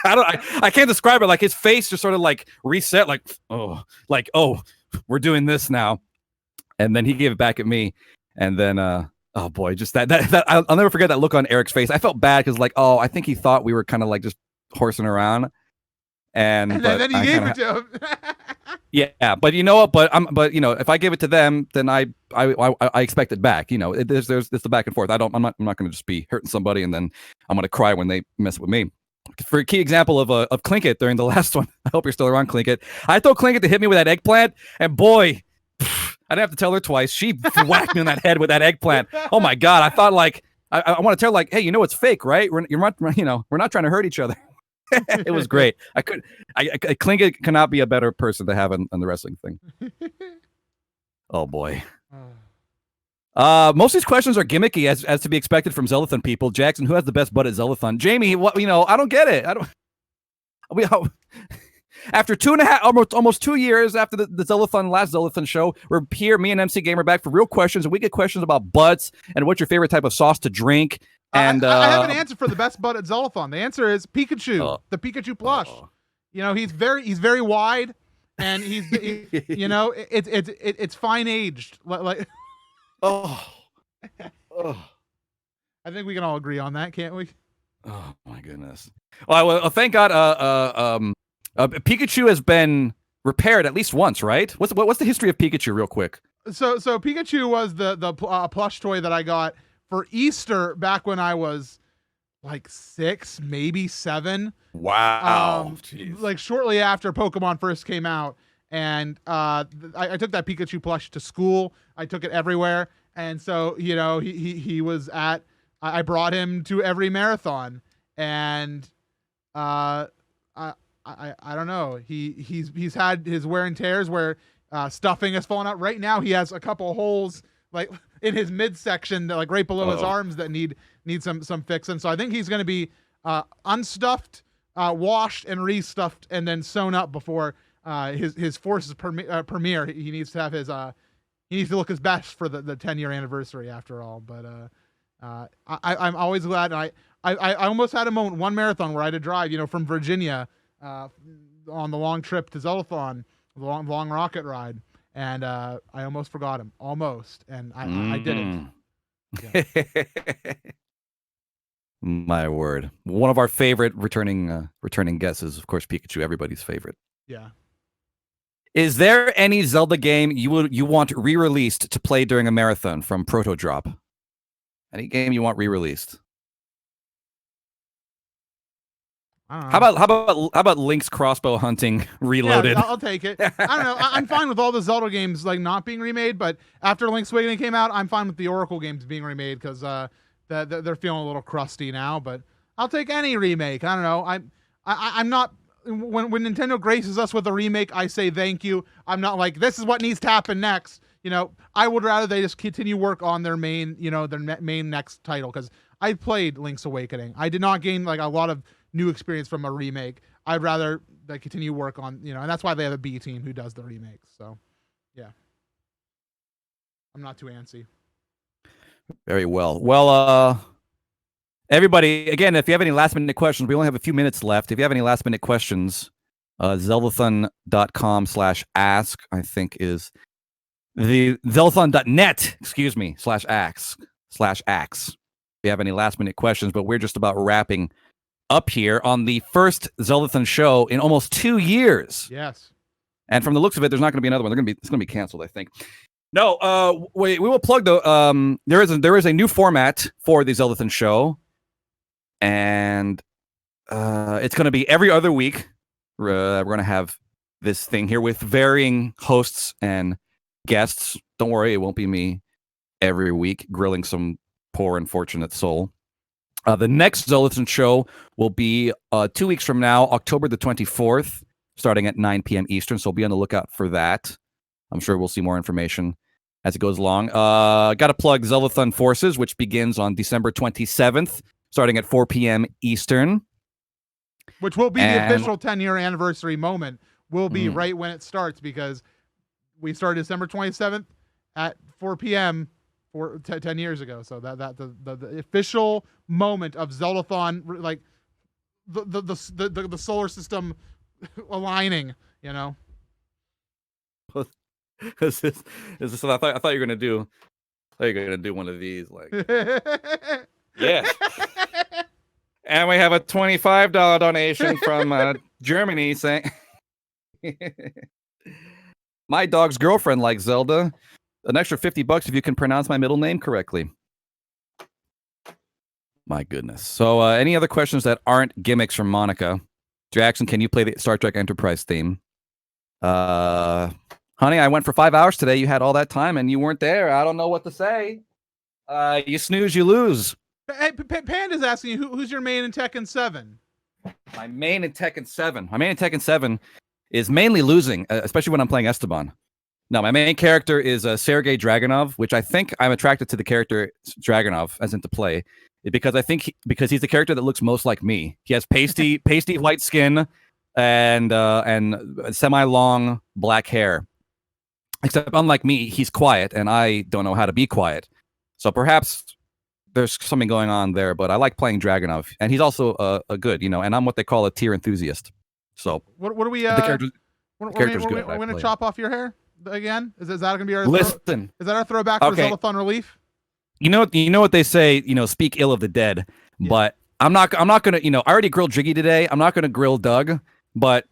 A: I can't describe it. Like his face just sort of like reset, like oh, we're doing this now. And then he gave it back at me, and then oh boy, just that I'll never forget that look on Eric's face. I felt bad because like, oh, I think he thought we were kind of like just horsing around, and
B: then you gave it to him.
A: Yeah, but you know what? But you know, if I give it to them, then I expect it back. You know, there's the back and forth. I'm not going to just be hurting somebody and then I'm going to cry when they mess with me. For a key example of Clinkit during the last one, I hope you're still around, Clinkit. I told Clinkit to hit me with that eggplant, and boy, I didn't have to tell her twice. She whacked me on that head with that eggplant. Oh my god! I thought like I want to tell her like, hey, you know it's fake, right? We're not trying to hurt each other. It was great. Clinkit cannot be a better person to have on the wrestling thing. Oh boy. Most of these questions are gimmicky, as to be expected from Zeldathon people. Jackson, who has the best butt at Zeldathon? Jamie, what? I don't get it. After 2.5, almost 2 years after the last Zeldathon show, we're here, me and MC Gamer, back for real questions, and we get questions about butts and what's your favorite type of sauce to drink. And
B: I have an answer for the best butt at Zeldathon. The answer is Pikachu, the Pikachu plush. He's very wide, and it's fine aged. Like,
A: oh,
B: I think we can all agree on that, can't we?
A: Oh my goodness. Well, thank God. Pikachu has been repaired at least once, right? What's the history of Pikachu, real quick?
B: So Pikachu was the plush toy that I got for Easter back when I was like 6, maybe 7.
A: Wow.
B: Like shortly after Pokemon first came out, and I took that Pikachu plush to school. I took it everywhere, and so he was at. I brought him to every marathon, and I don't know. He's had his wear and tears where stuffing has fallen out. Right now, he has a couple holes like in his midsection, like right below his arms, that need some fixing. So I think he's going to be unstuffed, washed, and restuffed, and then sewn up before his forces premiere. He needs to have his he needs to look his best for the 10-year anniversary after all. But I'm always glad. And I almost had a moment, one marathon where I had to drive, from Virginia on the long trip to Zeldathon, the long rocket ride. And I almost forgot him, and I didn't. Yeah.
A: My word! One of our favorite returning guests is, of course, Pikachu. Everybody's favorite.
B: Yeah.
A: Is there any Zelda game you want re-released to play during a marathon from Proto Drop? Any game you want re-released? How about Link's crossbow hunting reloaded?
B: Yeah, I'll take it. I don't know. I'm fine with all the Zelda games like not being remade, but after Link's Awakening came out, I'm fine with the Oracle games being remade because they're feeling a little crusty now. But I'll take any remake. I don't know. I'm not when Nintendo graces us with a remake, I say thank you. I'm not like this is what needs to happen next. I would rather they just continue work on their main main next title, because I played Link's Awakening. I did not gain like a lot of new experience from a remake. I'd rather they continue work on, and that's why they have a B team who does the remakes. So, yeah. I'm not too antsy.
A: Very well. Well, everybody, again, if you have any last minute questions, we only have a few minutes left. If you have any last minute questions, Zeldathon.com/ask, I think is the Zeldathon.net, /ask. If you have any last minute questions, but we're just about wrapping up here on the first Zeldathon show in almost 2 years.
B: Yes.
A: And from the looks of it, there's not going to be another one. It's going to be canceled, I think. No, we will plug the there is a new format for the Zeldathon show, and it's going to be every other week. We're going to have this thing here with varying hosts and guests. Don't worry, it won't be me every week grilling some poor unfortunate soul. The next Zeldathon show will be 2 weeks from now, October the 24th, starting at 9 p.m. Eastern. So be on the lookout for that. I'm sure we'll see more information as it goes along. Got to plug Zeldathon Forces, which begins on December 27th, starting at 4 p.m. Eastern.
B: Which will be the official 10-year anniversary moment. Will be right when it starts, because we started December 27th at 4 p.m. 10 years ago. So that the official moment of Zeldathon, like the solar system aligning. You know.
A: Is this what I thought you were gonna do? I thought you were gonna do one of these, like, yes. And we have a $25 donation from Germany saying, "My dog's girlfriend likes Zelda. An extra $50 if you can pronounce my middle name correctly." My goodness. So, any other questions that aren't gimmicks from Monica? Jackson, can you play the Star Trek Enterprise theme? Honey, I went for 5 hours today. You had all that time and you weren't there. I don't know what to say. You snooze, you lose.
B: Hey, Panda's asking you, who's your main in Tekken 7?
A: My main in Tekken 7 is mainly losing, especially when I'm playing Esteban. No, my main character is Sergei Dragunov, which I think I'm attracted to the character Dragunov as into play, because I think because he's the character that looks most like me. He has pasty white skin and semi-long black hair. Except unlike me, he's quiet, and I don't know how to be quiet. So perhaps there's something going on there, but I like playing Dragunov, and he's also a good, and I'm what they call a tier enthusiast. So
B: what are we?
A: The character's good.
B: We're gonna chop off your hair again. Is that gonna be our?
A: Listen,
B: is that our throwback for Zeldathon relief?
A: You know what they say. Speak ill of the dead. Yeah. But I'm not gonna. I already grilled Jiggy today. I'm not gonna grill Doug. But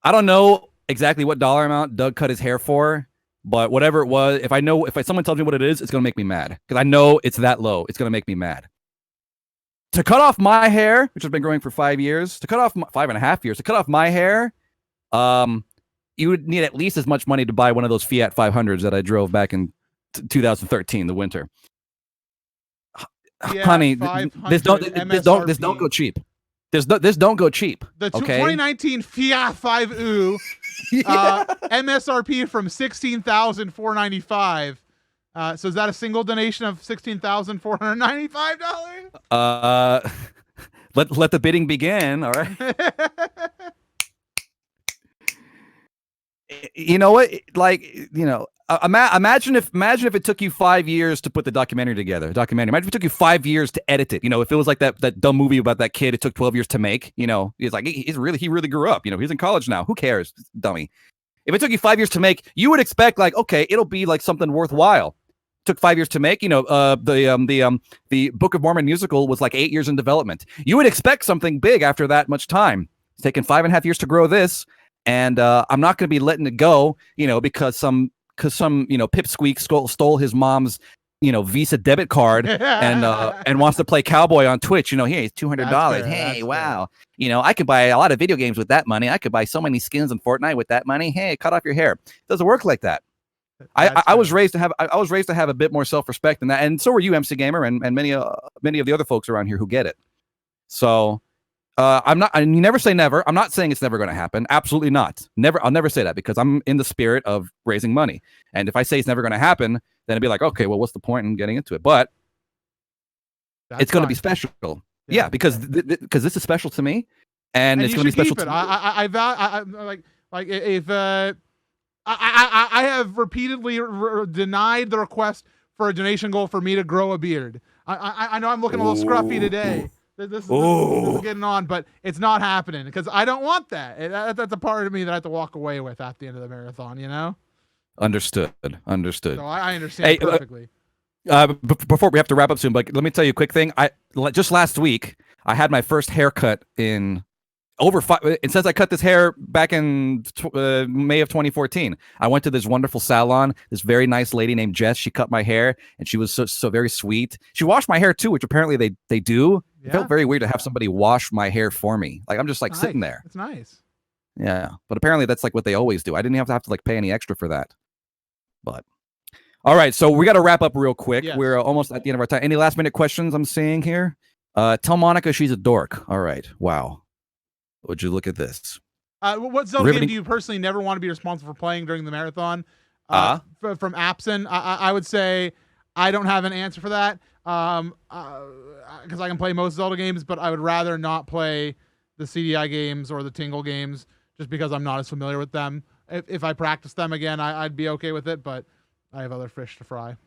A: I don't know exactly what dollar amount Doug cut his hair for. But whatever it was, if someone tells me what it is, it's gonna make me mad because I know it's that low. It's gonna make me mad. To cut off my hair, which has been growing for 5 years, 5.5 years, to cut off my hair, you would need at least as much money to buy one of those Fiat 500s that I drove back in 2013, the winter. Yeah, honey, this don't go cheap. This don't go cheap.
B: The 2019 Fiat 5U MSRP from $16,495. So is that a single donation of $16,495?
A: Let the bidding begin. All right. You know what? Imagine if it took you 5 years to put the documentary together. Imagine if it took you 5 years to edit it. If it was like that dumb movie about that kid, it took 12 years to make. He's like he really grew up. He's in college now. Who cares, dummy? If it took you 5 years to make, you would expect it'll be like something worthwhile. Took 5 years to make. The Book of Mormon musical was like 8 years in development. You would expect something big after that much time. It's taken 5.5 years to grow this, and I'm not going to be letting it go. Because some pipsqueak stole his mom's Visa debit card and wants to play cowboy on Twitch. Hey, it's $200. Hey, wow. I could buy a lot of video games with that money. I could buy so many skins in Fortnite with that money. Hey, cut off your hair. It doesn't work like that. I was raised to have a bit more self-respect than that, and so were you, MC Gamer, and many of the other folks around here who get it. So I'm not. And you never say never. I'm not saying it's never going to happen. Absolutely not. Never. I'll never say that because I'm in the spirit of raising money. And if I say it's never going to happen, then it'd be like, okay, well, what's the point in getting into it? But it's going to be special. Yeah, because this is special to me, and it's going to be special to me.
B: I have repeatedly denied the request for a donation goal for me to grow a beard. I know I'm looking a little scruffy today. This is getting on, but it's not happening because I don't want that. That's a part of me that I have to walk away with at the end of the marathon,
A: Understood.
B: So I understand perfectly.
A: Before we have to wrap up soon, but let me tell you a quick thing. Just last week, I had my first haircut in over 5. And since I cut this hair back in May of 2014, I went to this wonderful salon. This very nice lady named Jess. She cut my hair, and she was so very sweet. She washed my hair too, which apparently they do. Yeah. It felt very weird to have somebody wash my hair for me. Like I'm just like sitting there.
B: It's nice.
A: Yeah, but apparently that's like what they always do. I didn't have to like pay any extra for that. But all right, so we got to wrap up real quick. Yes. We're almost at the end of our time. Any last minute questions I'm seeing here? Tell Monica she's a dork. All right. Wow. Would you look at this?
B: What Zelda game do you personally never want to be responsible for playing during the marathon? From Absent, I would say I don't have an answer for that. Because I can play most Zelda games, but I would rather not play the CDI games or the Tingle games just because I'm not as familiar with them. If I practice them again, I'd be okay with it, but I have other fish to fry,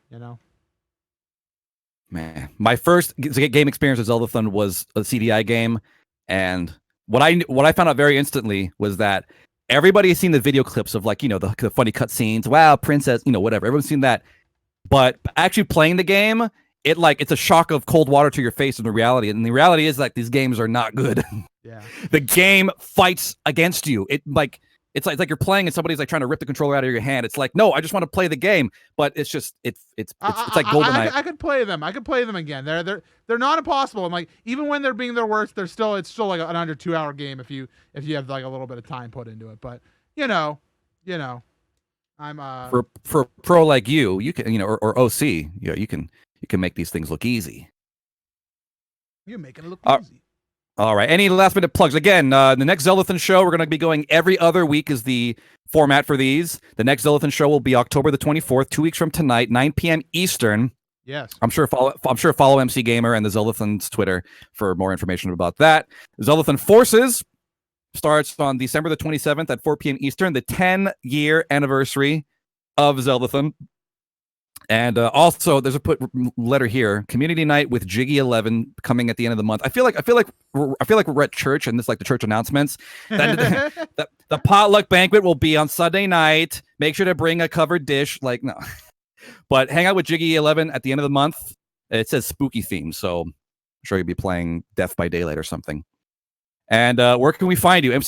A: Man, my first game experience with Zeldathon was a CDI game, and what I found out very instantly was that everybody has seen the video clips of like, the funny cutscenes. Wow, princess, whatever. Everyone's seen that. But actually playing the game, it's a shock of cold water to your face in the reality. And the reality is like these games are not good.
B: Yeah.
A: The game fights against you. It's like you're playing and somebody's like trying to rip the controller out of your hand. It's like, no, I just want to play the game. But it's just it's like GoldenEye.
B: I could play them. I could play them again. They're not impossible. I'm like, even when they're being their worst, it's still like an under 2 hour game if you have like a little bit of time put into it. But I'm
A: for a pro like you can or OC, you can make these things look easy.
B: You're making it look easy.
A: All right. Any last minute plugs? Again, the next Zeldathon show, we're going to be going every other week is the format for these. The next Zeldathon show will be October the 24th, 2 weeks from tonight, 9 p.m. Eastern.
B: Yes.
A: I'm sure follow MC Gamer and the Zeldathon's Twitter for more information about that. Zeldathon Forces starts on December the 27th at 4 p.m. Eastern, the 10-year anniversary of Zeldathon. And also, there's a letter here. Community night with Jiggy 11 coming at the end of the month. I feel like we're at church, and this is like the church announcements. The potluck banquet will be on Sunday night. Make sure to bring a covered dish. Like no, but hang out with Jiggy 11 at the end of the month. It says spooky theme, so I'm sure you'll be playing Death by Daylight or something. And where can we find you?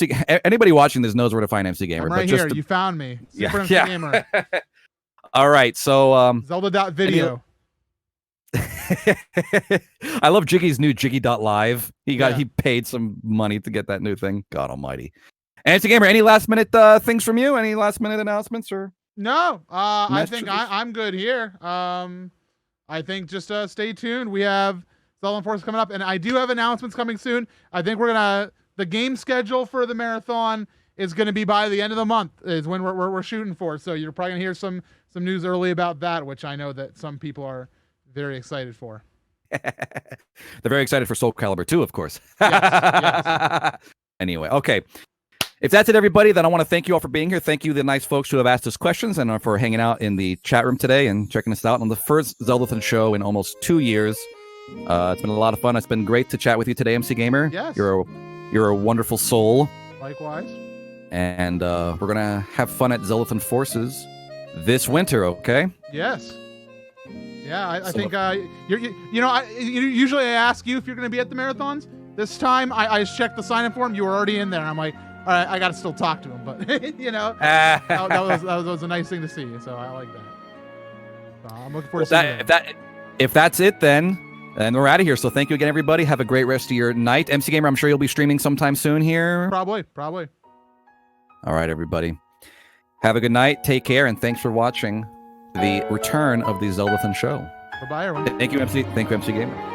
A: Anybody watching this knows where to find MC Gamer.
B: I'm right here. You found me. SuperMCGamer.
A: All right, so
B: Zelda.video.
A: I love Jiggy's new Jiggy.live. He paid some money to get that new thing. God almighty. And MC Gamer, any last minute things from you? Any last minute announcements or?
B: No, I think I'm good here. I think just stay tuned. We have Zeldathon Force coming up, and I do have announcements coming soon. I think the game schedule for the marathon is gonna be by the end of the month is when we're shooting for. So you're probably gonna hear some news early about that, which I know that some people are very excited for.
A: They're very excited for Soul Calibur 2, of course.
B: Yes.
A: Anyway, okay. If that's it, everybody, then I want to thank you all for being here. Thank you, the nice folks who have asked us questions and for hanging out in the chat room today and checking us out on the first Zeldathon show in almost 2 years. It's been a lot of fun. It's been great to chat with you today, MC Gamer.
B: Yes.
A: You're a wonderful soul.
B: Likewise.
A: And we're going to have fun at Zeldathon Forces this winter, okay?
B: Yes. Yeah, I think usually I ask you if you're going to be at the marathons. This time I checked the sign-in form. You were already in there. And I'm like, all right, I got to still talk to him. But, that was a nice thing to see. So I like that. So I'm looking forward to that.
A: If that's it, then we're out of here. So thank you again, everybody. Have a great rest of your night. MC Gamer, I'm sure you'll be streaming sometime soon here.
B: Probably.
A: All right, everybody. Have a good night. Take care, and thanks for watching the return of the Zeldathon show.
B: Bye-bye, everyone.
A: Thank you, MC Gamer.